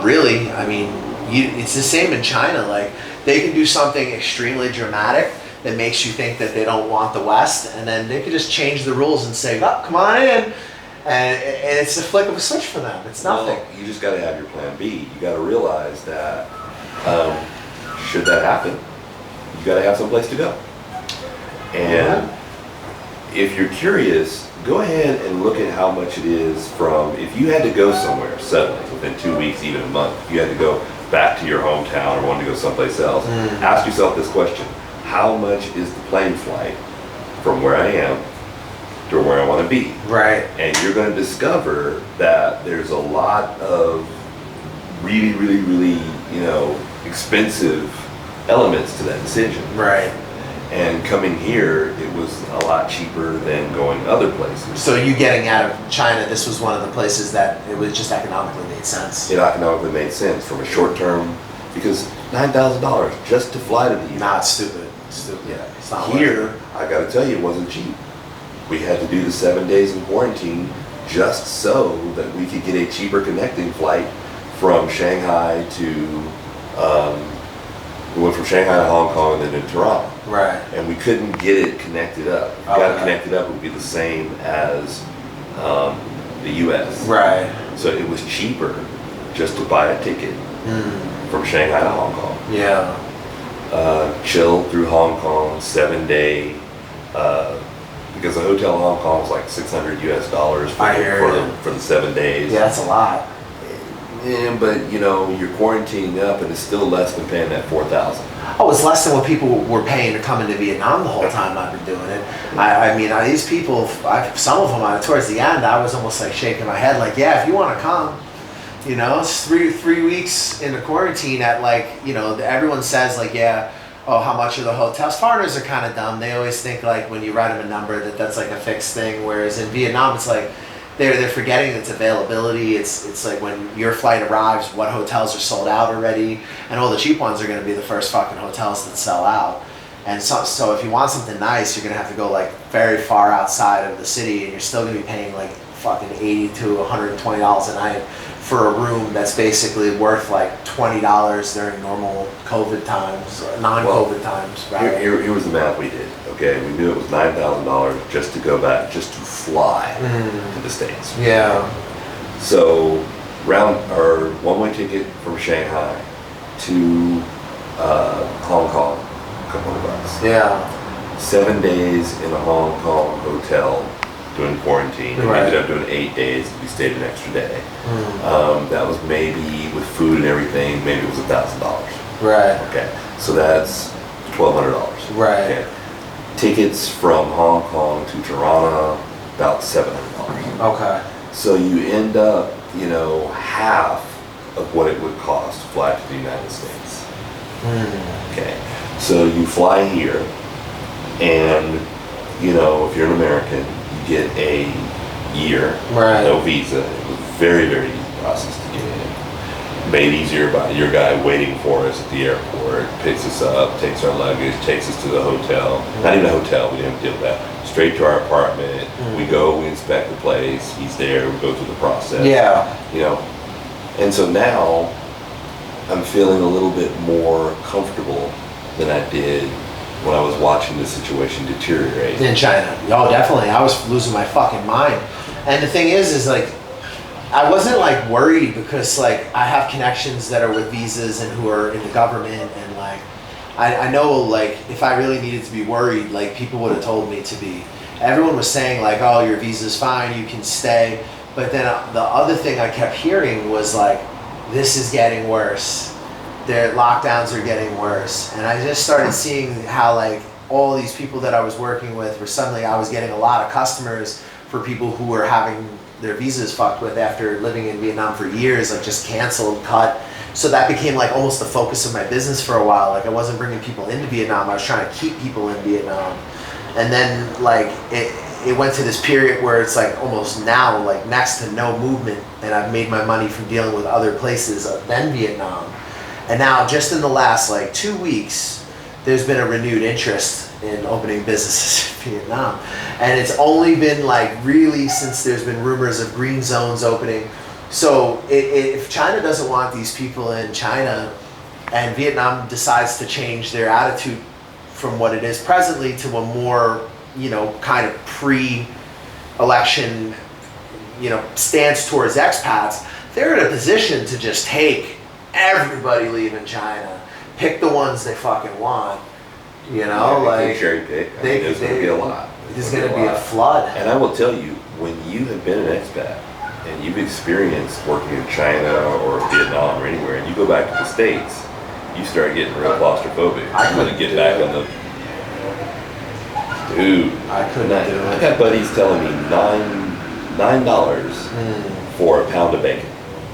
Really, I mean, it's the same in China. Like, they can do something extremely dramatic that makes you think that they don't want the West, and then they could just change the rules and say, oh, come on in, and it's a flick of a switch for them. It's nothing. Well, you just got to have your plan B. You got to realize that should that happen, you got to have some place to go. And if you're curious, go ahead and look at how much it is from, if you had to go somewhere suddenly, within 2 weeks, even a month, if you had to go back to your hometown or wanted to go someplace else, ask yourself this question: how much is the plane flight from where I am to where I want to be? Right. And you're going to discover that there's a lot of really, really, really, expensive elements to that decision. Right. And coming here, it was a lot cheaper than going other places. So you getting out of China, this was one of the places that it was just economically made sense. It economically made sense from a short term, because $9,000 just to fly to the U.S. Nah, it's stupid. It's stupid. Yeah. It's not Here, I got to tell you, it wasn't cheap. We had to do the 7 days in quarantine just so that we could get a cheaper connecting flight from Shanghai to, we went from Shanghai to Hong Kong and then to Tirana. Right. And we couldn't get it connected up. If you got it connected up, it would be the same as the U.S. Right. So it was cheaper just to buy a ticket from Shanghai to Hong Kong. Yeah. Chill through Hong Kong, 7 day, because the hotel in Hong Kong is like $600 US for the 7 days. Yeah, that's a lot. But you know, you're quarantining up, and it's still less than paying that $4,000. Oh, it's less than what people were paying to come into Vietnam the whole time I've been doing it. I mean, these people, some of them, towards the end, I was almost like shaking my head, like, yeah, if you want to come, you know, it's three weeks into quarantine at like, you know, everyone says like, yeah, oh, how much are the hotels? Foreigners are kind of dumb. They always think like when you write them a number that's like a fixed thing. Whereas in Vietnam, it's like they're forgetting its availability. It's like when your flight arrives, what hotels are sold out already, and all the cheap ones are going to be the first fucking hotels that sell out. And so if you want something nice, you're going to have to go like very far outside of the city, and you're still going to be paying like fucking $80 to $120 a night for a room that's basically worth like $20 during normal COVID times, or non-COVID times. Right? Here was the math we did. Okay, we knew it was $9,000 just to go back, just to fly to the States. Yeah. So our one-way ticket from Shanghai to Hong Kong, a couple of bucks. Yeah. 7 days in a Hong Kong hotel doing quarantine. And we ended up doing 8 days. We stayed an extra day. That was maybe with food and everything. Maybe it was $1,000. Right. Okay, so that's $1,200. Right. Okay. Tickets from Hong Kong to Tirana, about $700. Okay. So you end up, you know, half of what it would cost to fly to the United States. Okay. So you fly here, and you know, if you're an American, you get a year, no visa. It was very, very easy process to get in. Made easier by your guy waiting for us at the airport, picks us up, takes our luggage, takes us to the hotel. Not even a hotel, we didn't have to deal with that. Straight to our apartment. We go, we inspect the place. He's there. We go through the process. Yeah. You know, and so now I'm feeling a little bit more comfortable than I did when I was watching the situation deteriorate. In China. Oh, definitely. I was losing my fucking mind. And the thing is like, I wasn't like worried because like I have connections that are with visas and who are in the government, and like I know like if I really needed to be worried, like people would have told me to be. Everyone was saying like, oh, your visa's fine, you can stay. But then the other thing I kept hearing was like, this is getting worse. Their lockdowns are getting worse. And I just started seeing how like all these people that I was working with were suddenly, I was getting a lot of customers for people who were having their visas fucked with after living in Vietnam for years, like just canceled, cut. So that became like almost the focus of my business for a while. Like I wasn't bringing people into Vietnam, I was trying to keep people in Vietnam. And then like it went to this period where it's like almost now like next to no movement, and I've made my money from dealing with other places than Vietnam. And now just in the last like 2 weeks, there's been a renewed interest in opening businesses in Vietnam. And it's only been like really since there's been rumors of green zones opening. So if China doesn't want these people in China, and Vietnam decides to change their attitude from what it is presently to a more, you know, kind of pre-election, you know, stance towards expats, they're in a position to just take everybody leaving China, pick the ones they fucking want, you know, like cherry pick. There's going to be a lot. There's going to be a flood. And I will tell you, when you have been an expat and you've experienced working in China or Vietnam or anywhere, and you go back to the States, you start getting real claustrophobic. I couldn't get back on the. Dude, I couldn't do it. I got buddies telling me $9 for a pound of bacon.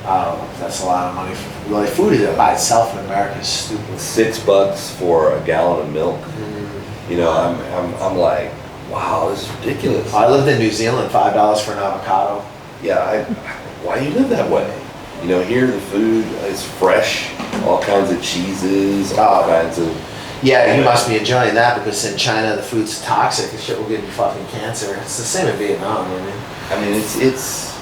Oh, that's a lot of money. Like food is by itself in America is stupid. $6 for a gallon of milk. You know, I'm like, wow, this is ridiculous. I lived in New Zealand, $5 for an avocado. Yeah, why do you live that way? You know, here the food is fresh, all kinds of cheeses, all kinds of. Yeah, you must be enjoying that because in China the food's toxic and shit will give you fucking cancer. It's the same in Vietnam, I mean, it's.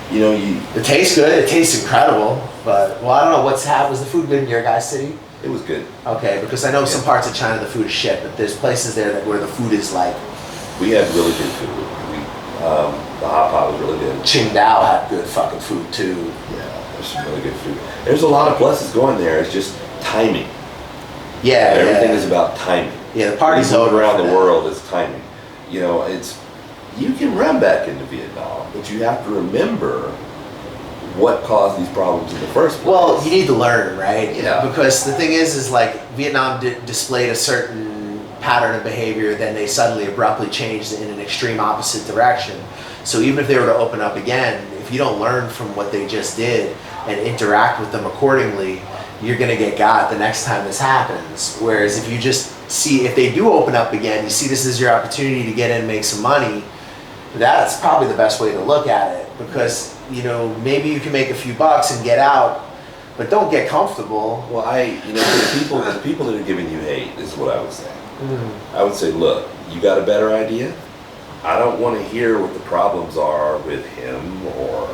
You know, it tastes good. It tastes incredible, but well, I don't know was the food good in your guys' city? It was good. Okay, because I know some parts of China the food is shit, but there's places there where the food is like. We had really good food. The hot pot was really good. Qingdao had good fucking food too. Yeah, there's some really good food. There's a lot of pluses going there. It's just timing. Yeah, everything is about timing. Yeah, the parties over around the world is timing. You know, you can run back into Vietnam, but you have to remember what caused these problems in the first place. Well, you need to learn, right? Yeah. Because the thing is like Vietnam displayed a certain pattern of behavior, then they suddenly abruptly changed in an extreme opposite direction. So even if they were to open up again, if you don't learn from what they just did and interact with them accordingly, you're going to get got the next time this happens. Whereas if you just see, if they do open up again, you see this as your opportunity to get in and make some money, that's probably the best way to look at it. Because, you know, maybe you can make a few bucks and get out, but don't get comfortable. Well, the people that are giving you hate is what I would say. I would say, look, you got a better idea? I don't want to hear what the problems are with him or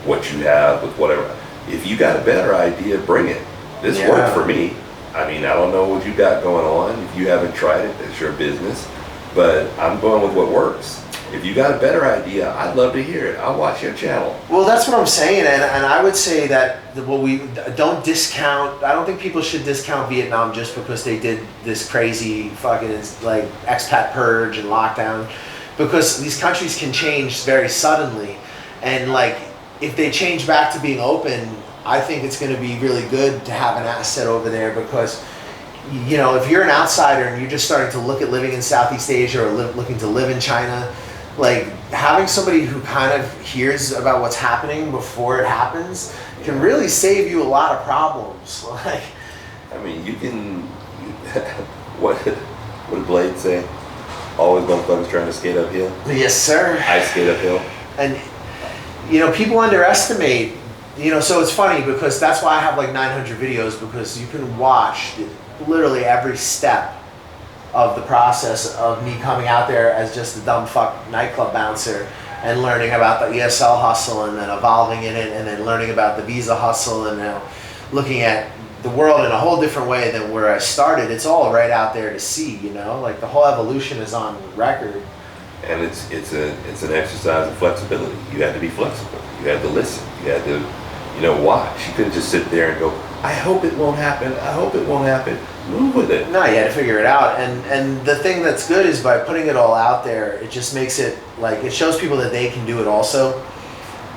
what you have with whatever. If you got a better idea, bring it. This worked for me. I mean, I don't know what you got going on. If you haven't tried it, that's your business. But I'm going with what works. If you got a better idea, I'd love to hear it. I'll watch your channel. Well, that's what I'm saying, and I would say that we don't discount. I don't think people should discount Vietnam just because they did this crazy fucking like expat purge and lockdown, because these countries can change very suddenly, and like if they change back to being open, I think it's going to be really good to have an asset over there because. You know, if you're an outsider and you're just starting to look at living in Southeast Asia or looking to live in China, like having somebody who kind of hears about what's happening before it happens can really save you a lot of problems. Like, I mean, you can. What did Blade say? Always motherfuckers trying to skate uphill. yes, sir. I skate uphill. And you know, people underestimate. You know, so it's funny because that's why I have like 900 videos, because you can watch literally every step of the process of me coming out there as just a dumb fuck nightclub bouncer and learning about the ESL hustle and then evolving in it and then learning about the visa hustle and now looking at the world in a whole different way than where I started. It's all right out there to see, you know, like the whole evolution is on record. And it's an exercise of flexibility. You had to be flexible. You had to listen. You had to, you know, watch. You couldn't just sit there and go, I hope it won't happen. I hope it won't happen. Move with it. No, you had to figure it out. And the thing that's good is by putting it all out there, it just makes it like, it shows people that they can do it also,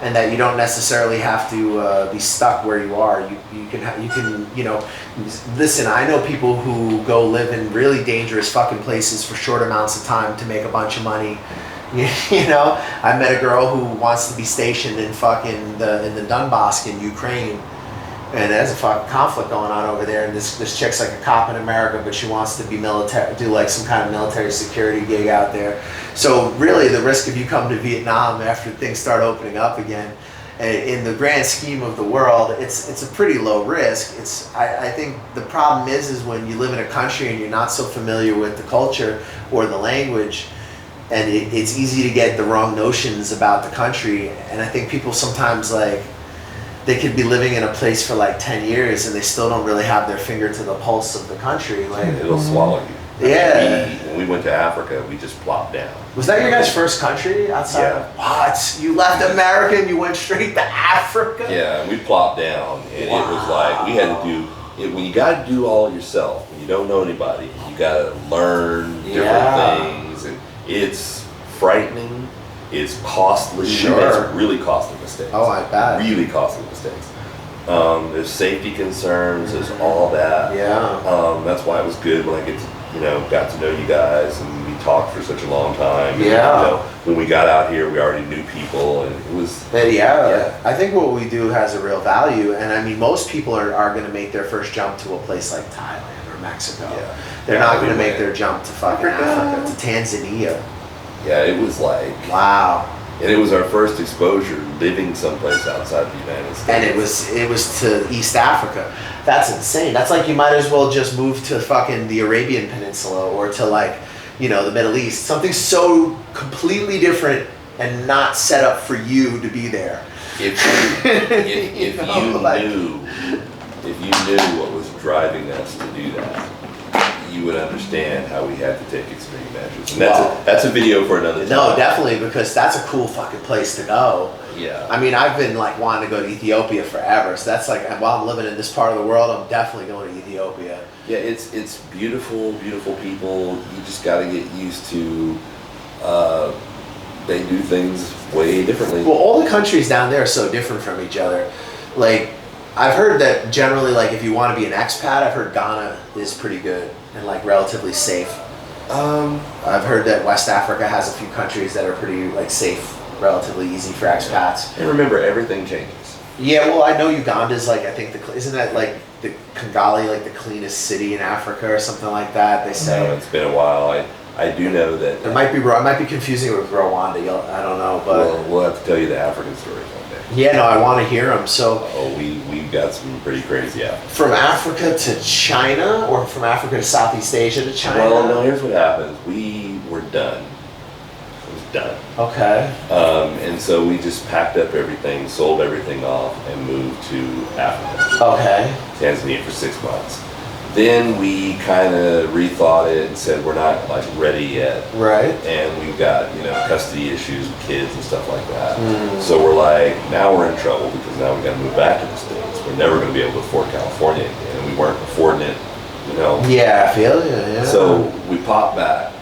and that you don't necessarily have to be stuck where you are. You can you know, listen, I know people who go live in really dangerous fucking places for short amounts of time to make a bunch of money. You know, I met a girl who wants to be stationed in fucking in the Donbass in Ukraine. And there's a fucking conflict going on over there, and this chick's like a cop in America, but she wants to be military, do like some kind of military security gig out there. So really, the risk of you coming to Vietnam after things start opening up again, in the grand scheme of the world, it's a pretty low risk. I think the problem is when you live in a country and you're not so familiar with the culture or the language, and it's easy to get the wrong notions about the country. And I think people sometimes like. They could be living in a place for like 10 years and they still don't really have their finger to the pulse of the country. Like It'll swallow you. Yeah. When we went to Africa, we just plopped down. Was that your guys' first country outside? Yeah. What? You left America and you went straight to Africa? Yeah, we plopped down, and it was like we had to do it. When you got to do all yourself, when you don't know anybody, you got to learn different things, and it's frightening. It's costly. Sure. It's really costly mistakes. Oh, I bet. Really costly mistakes. There's safety concerns. There's all that. Yeah. That's why it was good when I got to know you guys, and we talked for such a long time. And, Yeah. you know, when we got out here, we already knew people, and it was. Yeah. I think what we do has a real value, and I mean, most people are going to make their first jump to a place like Thailand or Mexico. Yeah. They're not going to make their jump to fucking Africa, to Tanzania. Yeah, it was like. Wow. And it was our first exposure living someplace outside the United States. And it was to East Africa. That's insane. That's like you might as well just move to fucking the Arabian Peninsula or to like, you know, the Middle East. Something so completely different and not set up for you to be there. If you knew what was driving us to do that, you would understand how we had to take extreme measures. And that's a video for another time. No, definitely, because that's a cool fucking place to go. Yeah. I mean, I've been like wanting to go to Ethiopia forever. So that's like, while I'm living in this part of the world, I'm definitely going to Ethiopia. Yeah, it's beautiful, beautiful people. You just got to get used to they do things way differently. Well, all the countries down there are so different from each other. Like, I've heard that generally, like, if you want to be an expat, I've heard Ghana is pretty good and, like, relatively safe. I've heard that West Africa has a few countries that are pretty, like, safe, relatively easy for expats. And remember, everything changes. Yeah, well, I know Uganda's, like, I think, isn't that, like, the Kigali, like, the cleanest city in Africa or something like that, they say? No, it's been a while. I do know that... It might be confusing it with Rwanda, I don't know, but... We'll have to tell you the African stories one day. Yeah, no, I want to hear them, so... Oh, we've got some pretty crazy Africans. From Africa to China, or from Africa to Southeast Asia to China? Well, no, here's what happens. We were done. It was done. Okay. And so we just packed up everything, sold everything off, and moved to Africa. Okay. Tanzania for 6 months. Then we kind of rethought it and said we're not like ready yet. Right. And we've got, custody issues with kids and stuff like that. So we're like, now we're in trouble because now we got to move back to the States. We're never going to be able to afford California again. And we weren't affording it, Yeah, I feel you, yeah. So we popped back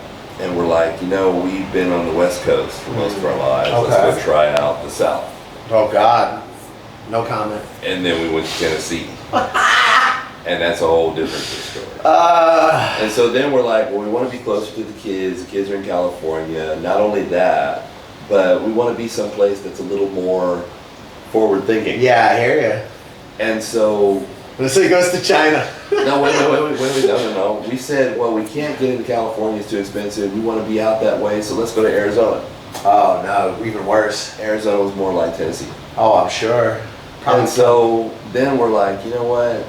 and we're like, we've been on the West Coast for most of our lives. Okay. Let's go try out the South. Oh, God. No comment. And then we went to Tennessee. And that's a whole different story. And so then we're like, well, we want to be closer to the kids. The kids are in California. Not only that, but we want to be someplace that's a little more forward thinking. Yeah, I hear you. And so... So he goes to China. No, wait, no. We said, well, we can't get into California. It's too expensive. We want to be out that way, so let's go to Arizona. Oh, no, even worse. Arizona was more like Tennessee. Oh, I'm sure. Probably. And so then we're like, you know what?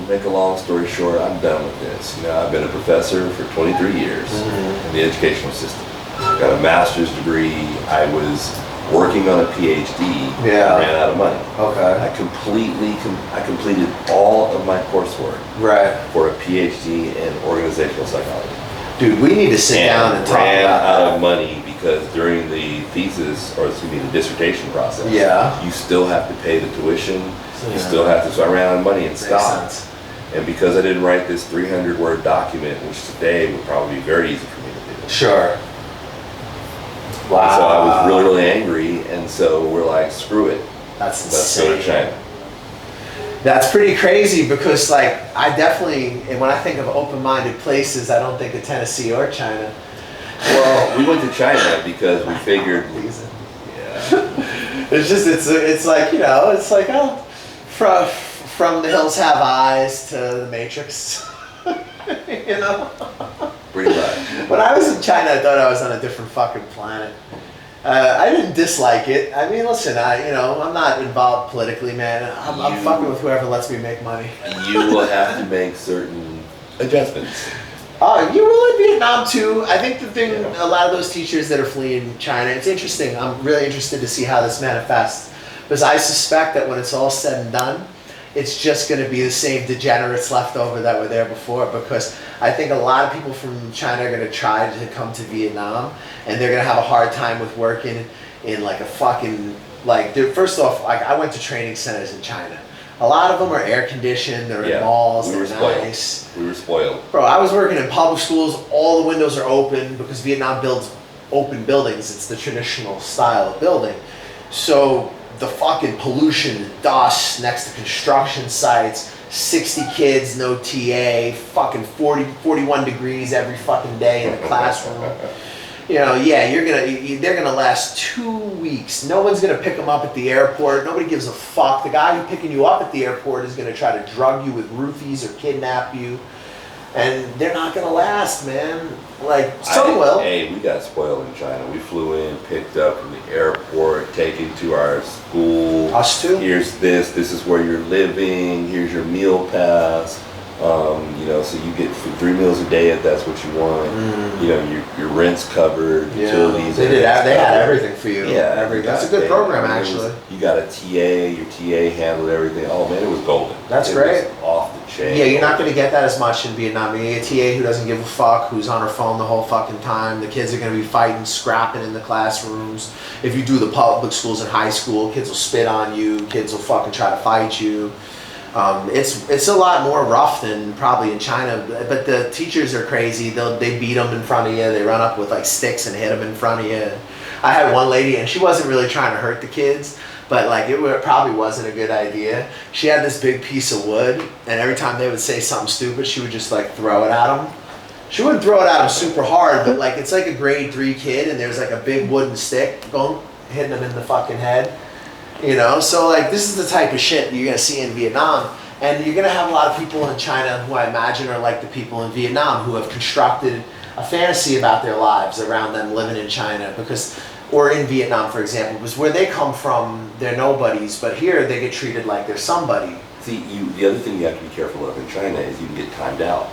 Make a long story short, I'm done with this. I've been a professor for 23 years in the educational system. I got a master's degree. I was working on a PhD. Yeah. I ran out of money. Okay. I completed all of my coursework for a PhD in organizational psychology. Dude, we need to sit down and talk about ran that. out of money because during the the dissertation process, you still have to pay the tuition. You still have to. So I ran out of money and stopped. And because I didn't write this 300-word document, which today would probably be very easy for me to do. Sure. Wow. And so I was really, really angry, and so we're like, screw it. Let's go to China. That's pretty crazy because, like, I definitely, and when I think of open-minded places, I don't think of Tennessee or China. Well, we went to China because we figured. It's just, it's like, it's like, oh, from The Hills Have Eyes to The Matrix. Pretty much. When I was in China, I thought I was on a different fucking planet. I didn't dislike it. I mean, listen, I'm not involved politically, man. I'm fucking with whoever lets me make money. You will have to make certain adjustments. You will in Vietnam too. I think the thing, a lot of those teachers that are fleeing China, it's interesting. I'm really interested to see how this manifests. Because I suspect that when it's all said and done, it's just going to be the same degenerates left over that were there before, because I think a lot of people from China are going to try to come to Vietnam, and they're going to have a hard time with working in like a fucking, like, first off, like, I went to training centers in China. A lot of them are air conditioned, they're in malls, they're nice. We were spoiled. Bro, I was working in public schools, all the windows are open because Vietnam builds open buildings. It's the traditional style of building. So the fucking pollution, dust next to construction sites, 60 kids, no TA, fucking 41 degrees every fucking day in the classroom. They're gonna last 2 weeks. No one's gonna pick them up at the airport. Nobody gives a fuck. The guy who's picking you up at the airport is gonna try to drug you with roofies or kidnap you. And they're not gonna last, man. Like, some will. Hey, we got spoiled in China. We flew in, picked up from the airport, taken to our school. Us too. Here's this is where you're living, here's your meal pass. So you get 3 meals a day if that's what you want. Your rent's covered, utilities. They had everything for you. Yeah, that's a good program, actually. You got a TA, your TA handled everything. Oh man, it was golden. That's it great. Was off the chain. Yeah, you're not going to get that as much in Vietnam. You get a TA who doesn't give a fuck, who's on her phone the whole fucking time. The kids are going to be fighting, scrapping in the classrooms. If you do the public schools in high school, kids will spit on you. Kids will fucking try to fight you. It's a lot more rough than probably in China, but the teachers are crazy. They beat them in front of you. They run up with like sticks and hit them in front of you. I had one lady, and she wasn't really trying to hurt the kids, but like it probably wasn't a good idea. She had this big piece of wood, and every time they would say something stupid, she would just like throw it at them. She wouldn't throw it at them super hard, but like it's like a grade 3 kid, and there's like a big wooden stick going hitting them in the fucking head. You know, so like this is the type of shit you're gonna see in Vietnam, and you're gonna have a lot of people in China who I imagine are like the people in Vietnam who have constructed a fantasy about their lives around them living in China, because, or in Vietnam, for example, because where they come from, they're nobodies, but here they get treated like they're somebody. See, the other thing you have to be careful of in China is you can get timed out.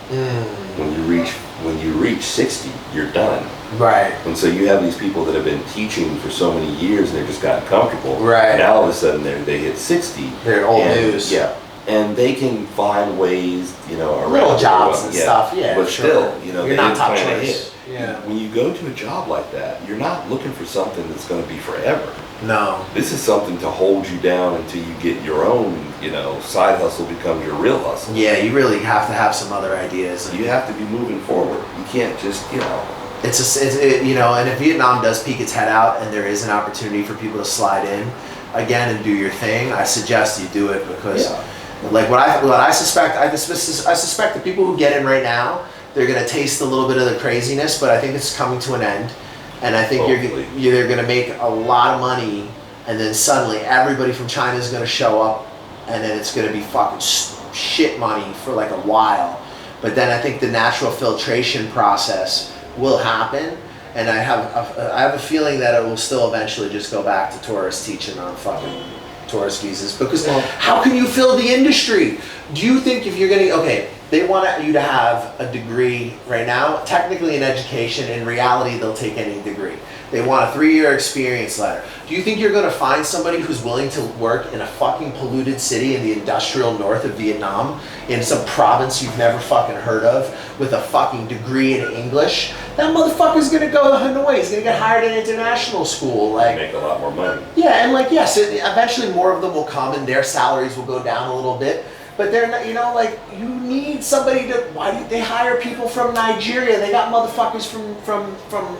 When you reach 60, you're done. Right. And so you have these people that have been teaching for so many years, and they've just gotten comfortable. Right. And now all of a sudden they hit 60. They're old news. Yeah. And they can find ways, you know, around little jobs and yeah. stuff. Yeah. But sure. still, you know, you're they not top plan choice. ahead. Yeah. When you go to a job like that, you're not looking for something that's going to be forever. No. This is something to hold you down until you get your own, you know, side hustle becomes your real hustle. Yeah, you really have to have some other ideas. You have to be moving forward. You can't just, you know. You know, and if Vietnam does peek its head out and there is an opportunity for people to slide in again and do your thing, I suggest you do it, because like what I suspect the people who get in right now, they're gonna taste a little bit of the craziness, but I think it's coming to an end, and I think they're gonna make a lot of money, and then suddenly everybody from China is gonna show up, and then it's gonna be fucking shit money for like a while, but then I think the natural filtration process will happen, and I have a feeling that it will still eventually just go back to tourists teaching on fucking tourist visas, because how can you fill the industry? Do you think if you're getting, okay, they want you to have a degree right now, technically in education, in reality they'll take any degree. They want a 3-year experience letter. Do you think you're going to find somebody who's willing to work in a fucking polluted city in the industrial north of Vietnam, in some province you've never fucking heard of, with a fucking degree in English? That motherfucker's going to go to Hanoi. He's going to get hired in international school. Like, Make a lot more money. yeah, and like, yes, eventually more of them will come and their salaries will go down a little bit. But they're not, you know, like, you need somebody to, why do they hire people from Nigeria? They got motherfuckers from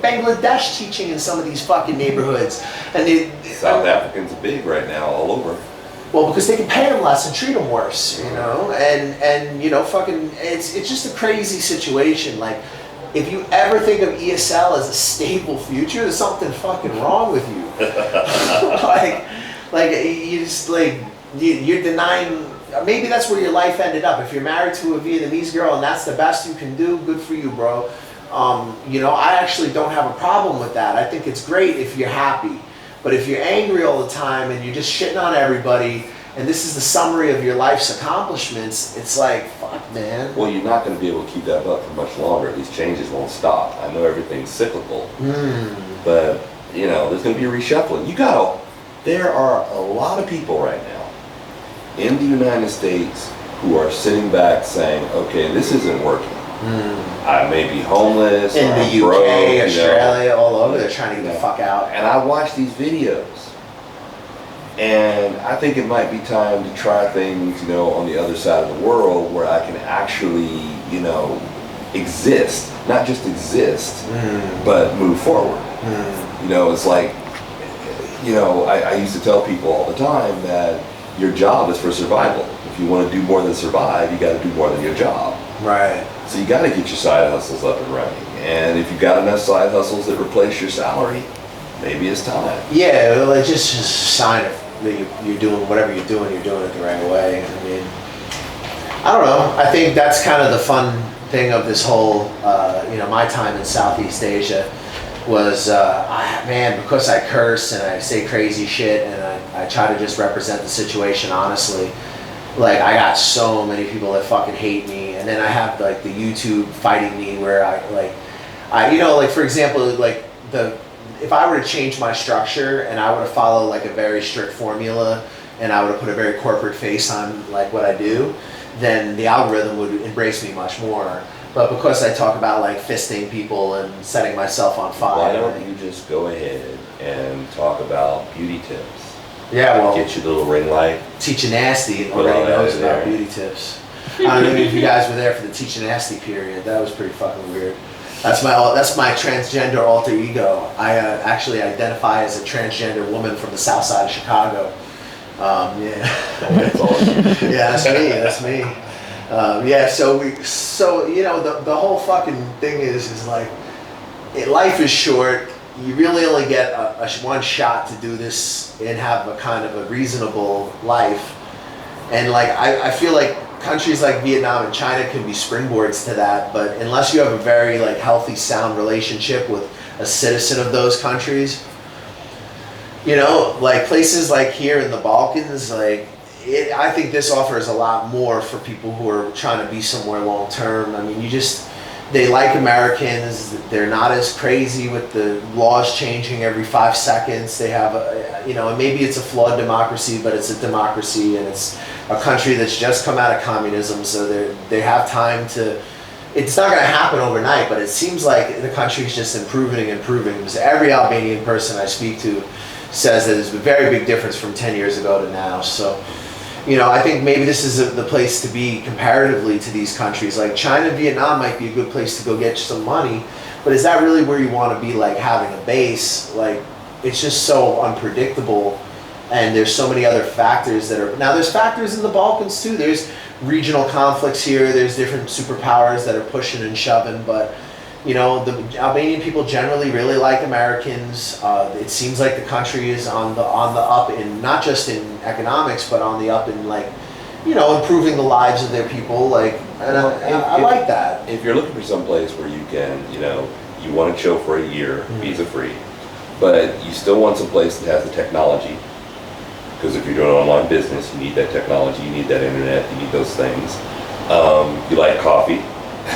Bangladesh teaching in some of these fucking neighborhoods. And South Africans are big right now, all over. well, because they can pay them less and treat them worse, you know? And you know, fucking, it's just a crazy situation. Like, if you ever think of ESL as a stable future, there's something fucking wrong with you. like you just, like, you're denying. Maybe that's where your life ended up. If you're married to a Vietnamese girl and that's the best you can do, good for you, bro. You know, I actually don't have a problem with that. I think it's great if you're happy. But if you're angry all the time and you're just shitting on everybody, and this is the summary of your life's accomplishments, it's like, fuck, man. Well, you're not going to be able to keep that up for much longer. These changes won't stop. I know everything's cyclical, but, you know, there's going to be a reshuffling. There are a lot of people right now in the United States who are sitting back saying, okay, this isn't working. I may be homeless. In the UK, broke, Australia, all over, they're trying to get the fuck out. And I watch these videos, and I think it might be time to try things, you know, on the other side of the world where I can actually, you know, exist, not just exist, but move forward. You know, it's like, you know, I used to tell people all the time that your job is for survival. If you want to do more than survive, you got to do more than your job. Right. So you got to get your side hustles up and running. And if you've got enough side hustles that replace your salary, maybe it's time. Yeah, well, it's just a sign of that you're doing whatever you're doing it the right way. I mean, I don't know. I think that's kind of the fun thing of this whole, you know, my time in Southeast Asia was, man, because I curse and I say crazy shit and I try to just represent the situation honestly. Like, I got so many people that fucking hate me, and then I have like the YouTube fighting me where I you know, like, for example, like if I were to change my structure and I were to follow like a very strict formula and I were to put a very corporate face on like what I do, then the algorithm would embrace me much more. But because I talk about like fisting people and setting myself on fire. Why don't you just go ahead and talk about beauty tips? Yeah, well, Get you the little ring light. Teacher Nasty Put all already that knows in about there. beauty tips. I don't know if you guys were there for the Teacher Nasty period. That was pretty fucking weird. That's my transgender alter ego. I actually identify as a transgender woman from the south side of Chicago. Yeah. That's all. Yeah, that's me. Yeah, so you know, the whole fucking thing is like, life is short. You really only get one shot to do this and have a kind of a reasonable life. And like, I feel like countries like Vietnam and China can be springboards to that, but unless you have a very like healthy, sound relationship with a citizen of those countries, you know, like places like here in the Balkans, like I think this offers a lot more for people who are trying to be somewhere long term. I mean, they like Americans. They're not as crazy with the laws changing every 5 seconds. They have, you know, and maybe it's a flawed democracy, but it's a democracy, and it's a country that's just come out of communism, so they have time to. It's not going to happen overnight, but it seems like the country's just improving. Because every Albanian person I speak to says that there's a very big difference from 10 years ago to now. So, you know, I think maybe this is the place to be comparatively to these countries. Like China, Vietnam might be a good place to go get some money, but is that really where you want to be, like having a base? Like, it's just so unpredictable, and there's so many other factors that are... Now, there's factors in the Balkans too. There's regional conflicts here. There's different superpowers that are pushing and shoving, but... You know, the Albanian people generally really like Americans. It seems like the country is on the up in not just in economics, but on the up in, like, you know, improving the lives of their people. Like, and I like that. If you're looking for some place where you can, you know, you want to chill for a year, visa free, but you still want some place that has the technology. Because if you're doing online business, you need that technology, you need that internet, you need those things. You like coffee.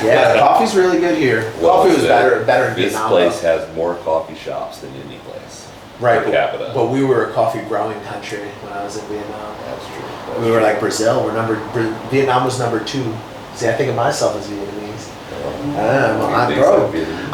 Yeah, the coffee's really good here. Well, Coffee was better in This Vietnam. place has more coffee shops than any place. Right, Per capita. but we were a coffee growing country when I was in Vietnam. That's true. We were like Brazil. Vietnam was number 2. See, I think of myself as Vietnamese.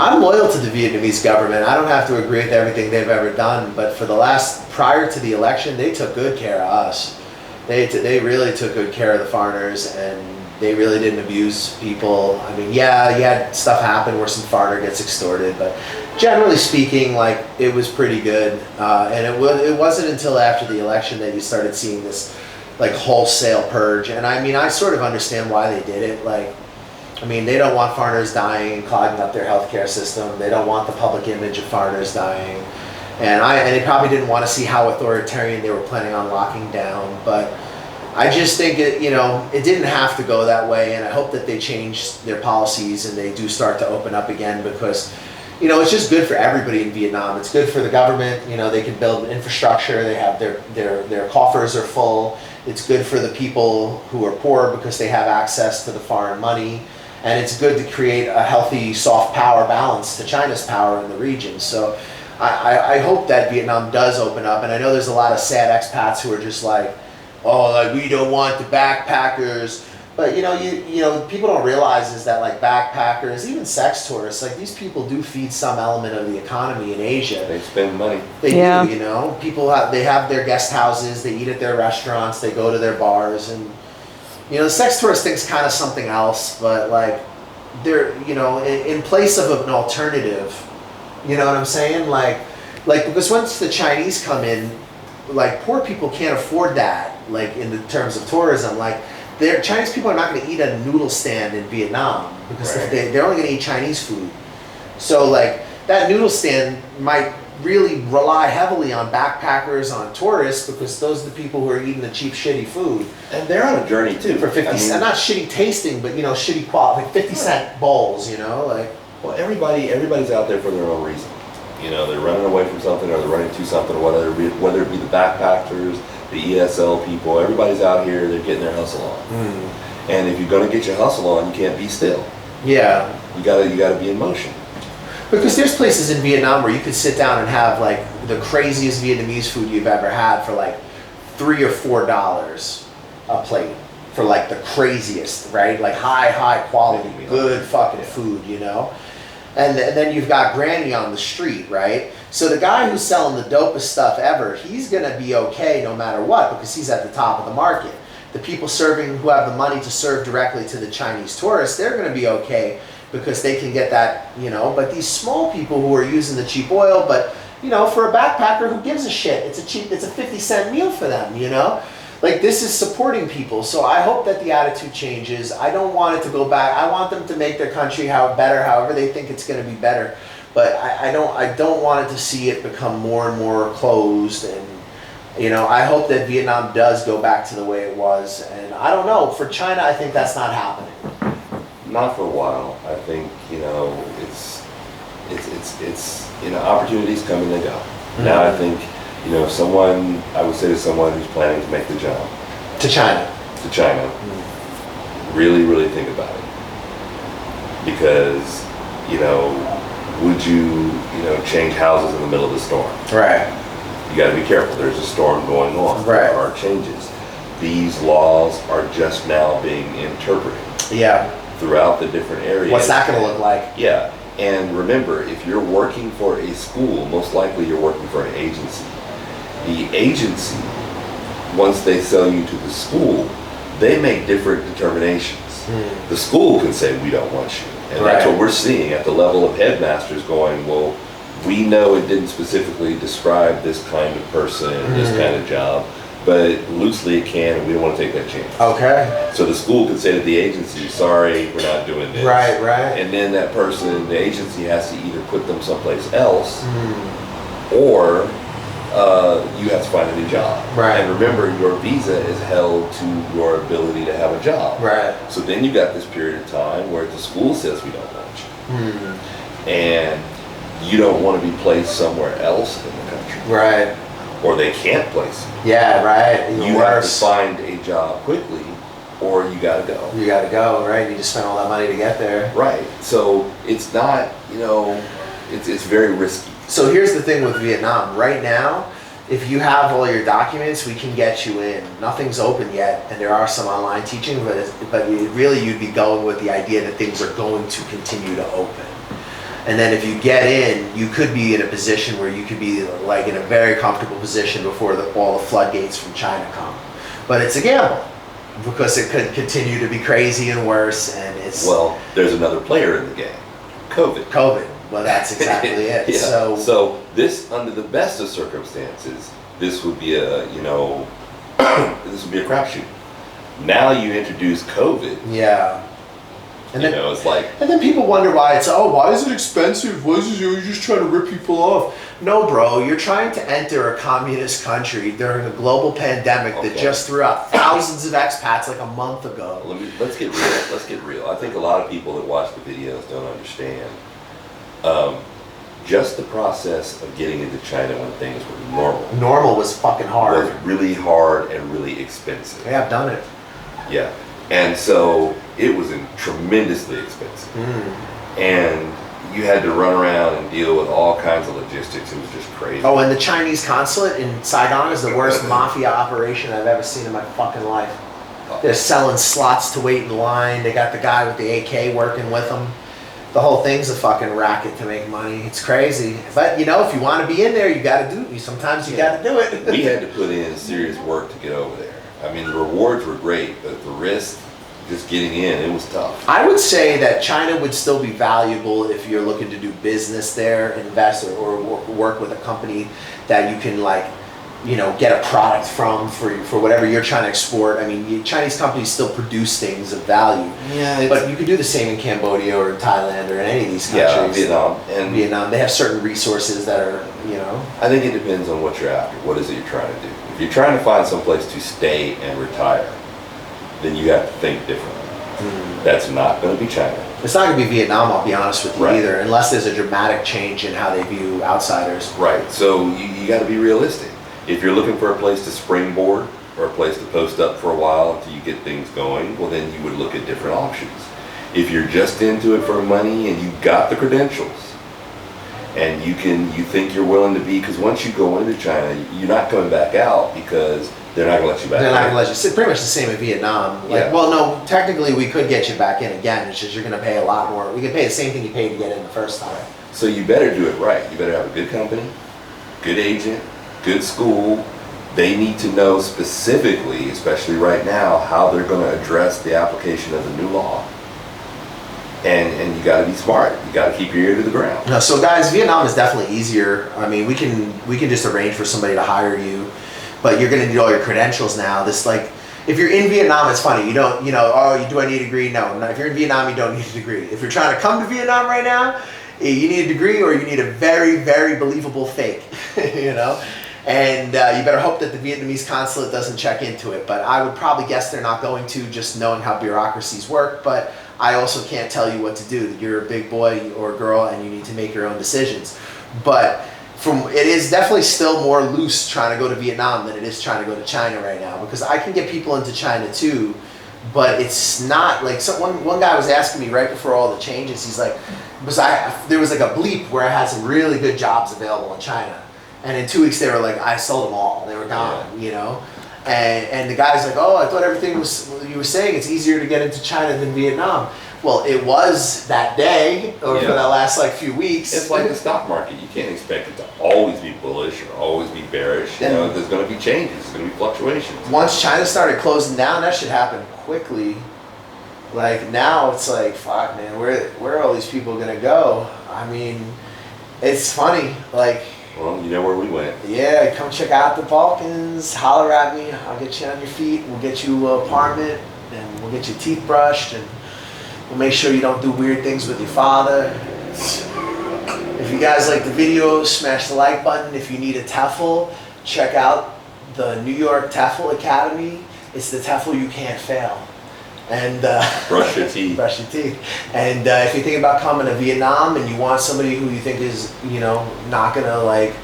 I'm loyal to the Vietnamese government. I don't have to agree with everything they've ever done, but prior to the election, they took good care of us. They really took good care of the foreigners, and they really didn't abuse people. I mean, yeah, you had stuff happen where some foreigner gets extorted, but generally speaking, like, it was pretty good. And it wasn't until after the election that you started seeing this, like, wholesale purge. And I mean, I sort of understand why they did it. Like, I mean, they don't want foreigners dying and clogging up their healthcare system. They don't want the public image of foreigners dying. And they probably didn't want to see how authoritarian they were planning on locking down. But I just think it didn't have to go that way, and I hope that they change their policies and they do start to open up again, because, you know, it's just good for everybody in Vietnam. It's good for the government. You know, they can build infrastructure. They have their coffers are full. It's good for the people who are poor because they have access to the foreign money, and it's good to create a healthy soft power balance to China's power in the region. So I hope that Vietnam does open up, and I know there's a lot of sad expats who are just like, oh, like, we don't want the backpackers. But you know, people don't realize is that, like, backpackers, even sex tourists, like, these people do feed some element of the economy in Asia. They spend money. They do, you know. People have their guest houses, they eat at their restaurants, they go to their bars, and, you know, the sex tourist thing's kind of something else, but, like, they're, you know, in place of an alternative, you know what I'm saying? Like because once the Chinese come in, like, poor people can't afford that, like, in the terms of tourism. Like, Chinese people are not going to eat at a noodle stand in Vietnam because Right. they're only going to eat Chinese food. So, like, that noodle stand might really rely heavily on backpackers, on tourists, because those are the people who are eating the cheap, shitty food. And they're on a journey too. For 50 cents, not shitty tasting, but, you know, shitty quality, like 50-cent bowls, you know, like. Well, everybody's out there for their own reason. You know, they're running away from something, or they're running to something, or whether it be the backpackers, the ESL people. Everybody's out here. They're getting their hustle on. And if you're going to get your hustle on, you can't be still. Yeah. You gotta be in motion. Because there's places in Vietnam where you could sit down and have, like, the craziest Vietnamese food you've ever had for, like, $3 or $4 a plate for, like, the craziest, right? Like, high quality, good fucking food, you know? And then you've got Granny on the street, right? So the guy who's selling the dopest stuff ever, he's gonna be okay no matter what because he's at the top of the market. The people who have the money to serve directly to the Chinese tourists, they're gonna be okay because they can get that, you know. But these small people who are using the cheap oil, but you know, for a backpacker, who gives a shit? It's a 50-cent meal for them, you know? Like, this is supporting people. So I hope that the attitude changes. I don't want it to go back. I want them to make their country better, however they think it's going to be better. But I don't want it to see it become more and more closed. And, you know, I hope that Vietnam does go back to the way it was. And I don't know. For China, I think that's not happening. Not for a while. I think, you know, it's you know, opportunities come and they go. Mm-hmm. Now I think, you know, I would say to someone who's planning to make the jump to China, mm-hmm. really think about it, because, you know, would you know, change houses in the middle of the storm? Right. You got to be careful. There's a storm going on. Right. There are changes. These laws are just now being interpreted. Yeah. Throughout the different areas. What's that going to look like? Yeah. And remember, if you're working for a school, most likely you're working for an agency. The agency, once they sell you to the school, they make different determinations. The school can say, we don't want you. And that's what we're seeing at the level of headmasters going, well, we know it didn't specifically describe this kind of person, this kind of job, but loosely it can, and we don't want to take that chance. Okay. So the school could say to the agency, sorry, we're not doing this. Right. And then that person, the agency, has to either put them someplace else, or you have to find a new job. Right. And remember, your visa is held to your ability to have a job. Right. So then you got this period of time where the school says we don't want you. And you don't want to be placed somewhere else in the country. Right. Or they can't place you. Yeah, right. You have to find a job quickly, or you gotta go. You gotta go, right? You just spend all that money to get there. Right. So it's not, you know, it's very risky. So here's the thing with Vietnam. Right now, if you have all your documents, we can get you in. Nothing's open yet, and there are some online teaching, but you'd be going with the idea that things are going to continue to open. And then if you get in, you could be in a position where you could be like in a very comfortable position before all the floodgates from China come. But it's a gamble because it could continue to be crazy and worse. And it's there's another player in the game, COVID. Well, that's exactly it. Yeah. So this, under the best of circumstances, this would be a this would be a crapshoot. Now you introduce COVID. Yeah. And then, it's like, and then people wonder why why is it expensive? You're just trying to rip people off. No, bro, you're trying to enter a communist country during a global pandemic that just threw out thousands of expats like a month ago. Let's get real. Let's get real. I think a lot of people that watch the videos don't understand. Just the process of getting into China when things were normal. Normal was fucking hard. Was really hard and really expensive. Yeah, I've done it. Yeah. And so it was tremendously expensive. And you had to run around and deal with all kinds of logistics. It was just crazy. Oh, and the Chinese consulate in Saigon is the worst mafia operation I've ever seen in my fucking life. They're selling slots to wait in line. They got the guy with the AK working with them. The whole thing's a fucking racket to make money. It's crazy. But, if you want to be in there, you got to do it. Sometimes you got to do it. We had to put in serious work to get over there. I mean, the rewards were great, but the risk, just getting in, it was tough. I would say that China would still be valuable if you're looking to do business there, invest or work with a company that you can get a product from for whatever you're trying to export. I mean, Chinese companies still produce things of value. Yeah. But you can do the same in Cambodia or Thailand or in any of these countries. Yeah, Vietnam. They have certain resources that are, I think it depends on what you're after. What is it you're trying to do? If you're trying to find some place to stay and retire, then you have to think differently. That's not going to be China. It's not going to be Vietnam, I'll be honest with you, either, unless there's a dramatic change in how they view outsiders. Right. So you got to be realistic. If you're looking for a place to springboard or a place to post up for a while until you get things going, well, then you would look at different options. If you're just into it for money and you've got the credentials and you think you're willing to be, because once you go into China, you're not coming back out, because they're not gonna let you back. They're not gonna let you. It's pretty much the same in Vietnam. Like, Yeah. well, no, technically we could get you back in again. It's just you're gonna pay a lot more. We could pay the same thing you paid to get in the first time. So you better do it right. You better have a good company, good agent, good school. They need to know specifically, especially right now, how they're going to address the application of the new law. And you got to be smart. You got to keep your ear to the ground. No, so guys, Vietnam is definitely easier. I mean, we can just arrange for somebody to hire you, but you're going to need all your credentials now. This, like, if you're in Vietnam, it's funny. You don't, oh, do I need a degree? No. If you're in Vietnam, you don't need a degree. If you're trying to come to Vietnam right now, you need a degree or you need a very, very believable fake, And you better hope that the Vietnamese consulate doesn't check into it. But I would probably guess they're not going to, just knowing how bureaucracies work. But I also can't tell you what to do. You're a big boy or girl and you need to make your own decisions. But it is definitely still more loose trying to go to Vietnam than it is trying to go to China right now. Because I can get people into China too, but it's not like, one guy was asking me right before all the changes, he's like, there was like a bleep where I had some really good jobs available in China. And in 2 weeks they were like, I sold them all. They were gone, And the guy's like, oh, I thought everything was, you were saying it's easier to get into China than Vietnam. Well, it was that day, or for that last few weeks. It's like the stock market. You can't expect it to always be bullish or always be bearish. There's going to be changes. There's going to be fluctuations. Once China started closing down, that should happen quickly. Like now it's like, fuck, man, where are all these people going to go? I mean, it's funny. Like, well, you know where we went. Yeah, come check out the Balkans. Holler at me. I'll get you on your feet. We'll get you an apartment, and we'll get your teeth brushed, and we'll make sure you don't do weird things with your father. If you guys like the video, smash the like button. If you need a TEFL, check out the New York TEFL Academy. It's the TEFL you can't fail. And brush your teeth. Brush your teeth. And if you think about coming to Vietnam and you want somebody who you think is, not gonna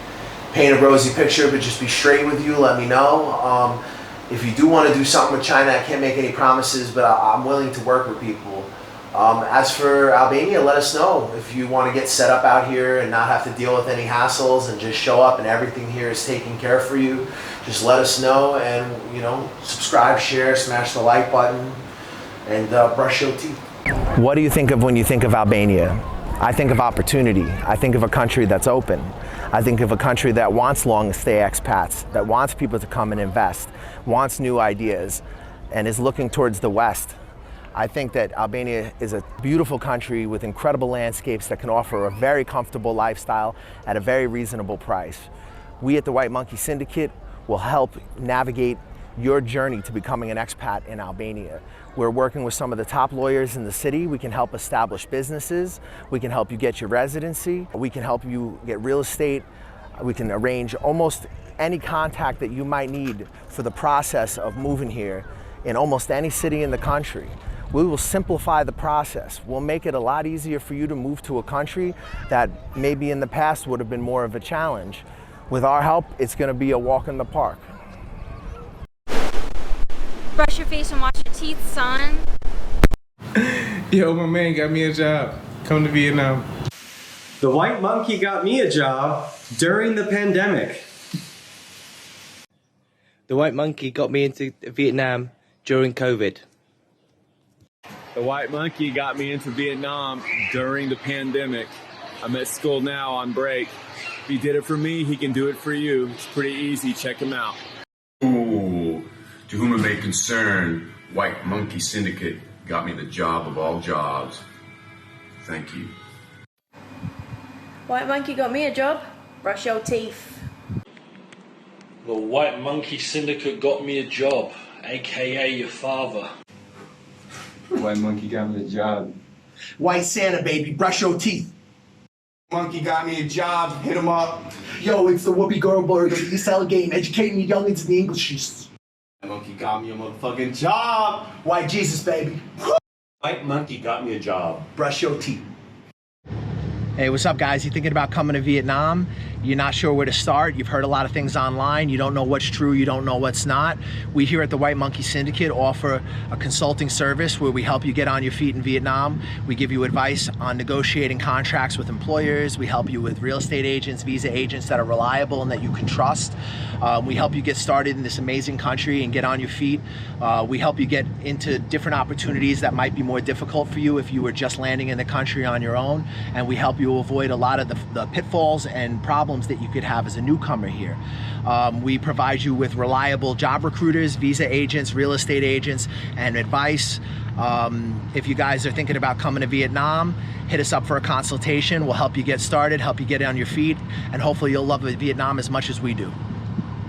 paint a rosy picture but just be straight with you, let me know. If you do want to do something with China, I can't make any promises, but I'm willing to work with people. As for Albania, let us know if you want to get set up out here and not have to deal with any hassles and just show up and everything here is taken care of for you. Just let us know and, subscribe, share, smash the like button, and brush your teeth. What do you think of when you think of Albania? I think of opportunity. I think of a country that's open. I think of a country that wants long-stay expats, that wants people to come and invest, wants new ideas, and is looking towards the West. I think that Albania is a beautiful country with incredible landscapes that can offer a very comfortable lifestyle at a very reasonable price. We at the White Monkey Syndicate will help navigate your journey to becoming an expat in Albania. We're working with some of the top lawyers in the city. We can help establish businesses. We can help you get your residency. We can help you get real estate. We can arrange almost any contact that you might need for the process of moving here in almost any city in the country. We will simplify the process. We'll make it a lot easier for you to move to a country that maybe in the past would have been more of a challenge. With our help, it's going to be a walk in the park. Brush your face and wash your teeth, son. Yo, my man got me a job. Come to Vietnam. The White Monkey got me a job during the pandemic. The White Monkey got me into Vietnam during COVID. The White Monkey got me into Vietnam during the pandemic. I'm at school now on break. If he did it for me, he can do it for you. It's pretty easy. Check him out. Ooh, to whom it may concern, White Monkey Syndicate got me the job of all jobs. Thank you. White Monkey got me a job. Brush your teeth. The White Monkey Syndicate got me a job, aka your father. White Monkey got me a job. White Santa, baby, brush your teeth. Monkey got me a job, hit him up. Yo, it's the Whoopi Goldberg of the East L game, educating the youngins in the Englishes. Monkey got me a motherfucking job. White Jesus, baby. White Monkey got me a job. Brush your teeth. Hey, what's up, guys? You thinking about coming to Vietnam? You're not sure where to start? You've heard a lot of things online. You don't know what's true. You don't know what's not. We here at the White Monkey Syndicate offer a consulting service where we help you get on your feet in Vietnam. We give you advice on negotiating contracts with employers. We help you with real estate agents, visa agents that are reliable and that you can trust. We help you get started in this amazing country and get on your feet. We help you get into different opportunities that might be more difficult for you if you were just landing in the country on your own. And we help you avoid a lot of the pitfalls and problems that you could have as a newcomer here. We provide you with reliable job recruiters, visa agents, real estate agents, and advice. If you guys are thinking about coming to Vietnam, hit us up for a consultation. We'll help you get started, help you get on your feet, and hopefully you'll love Vietnam as much as we do.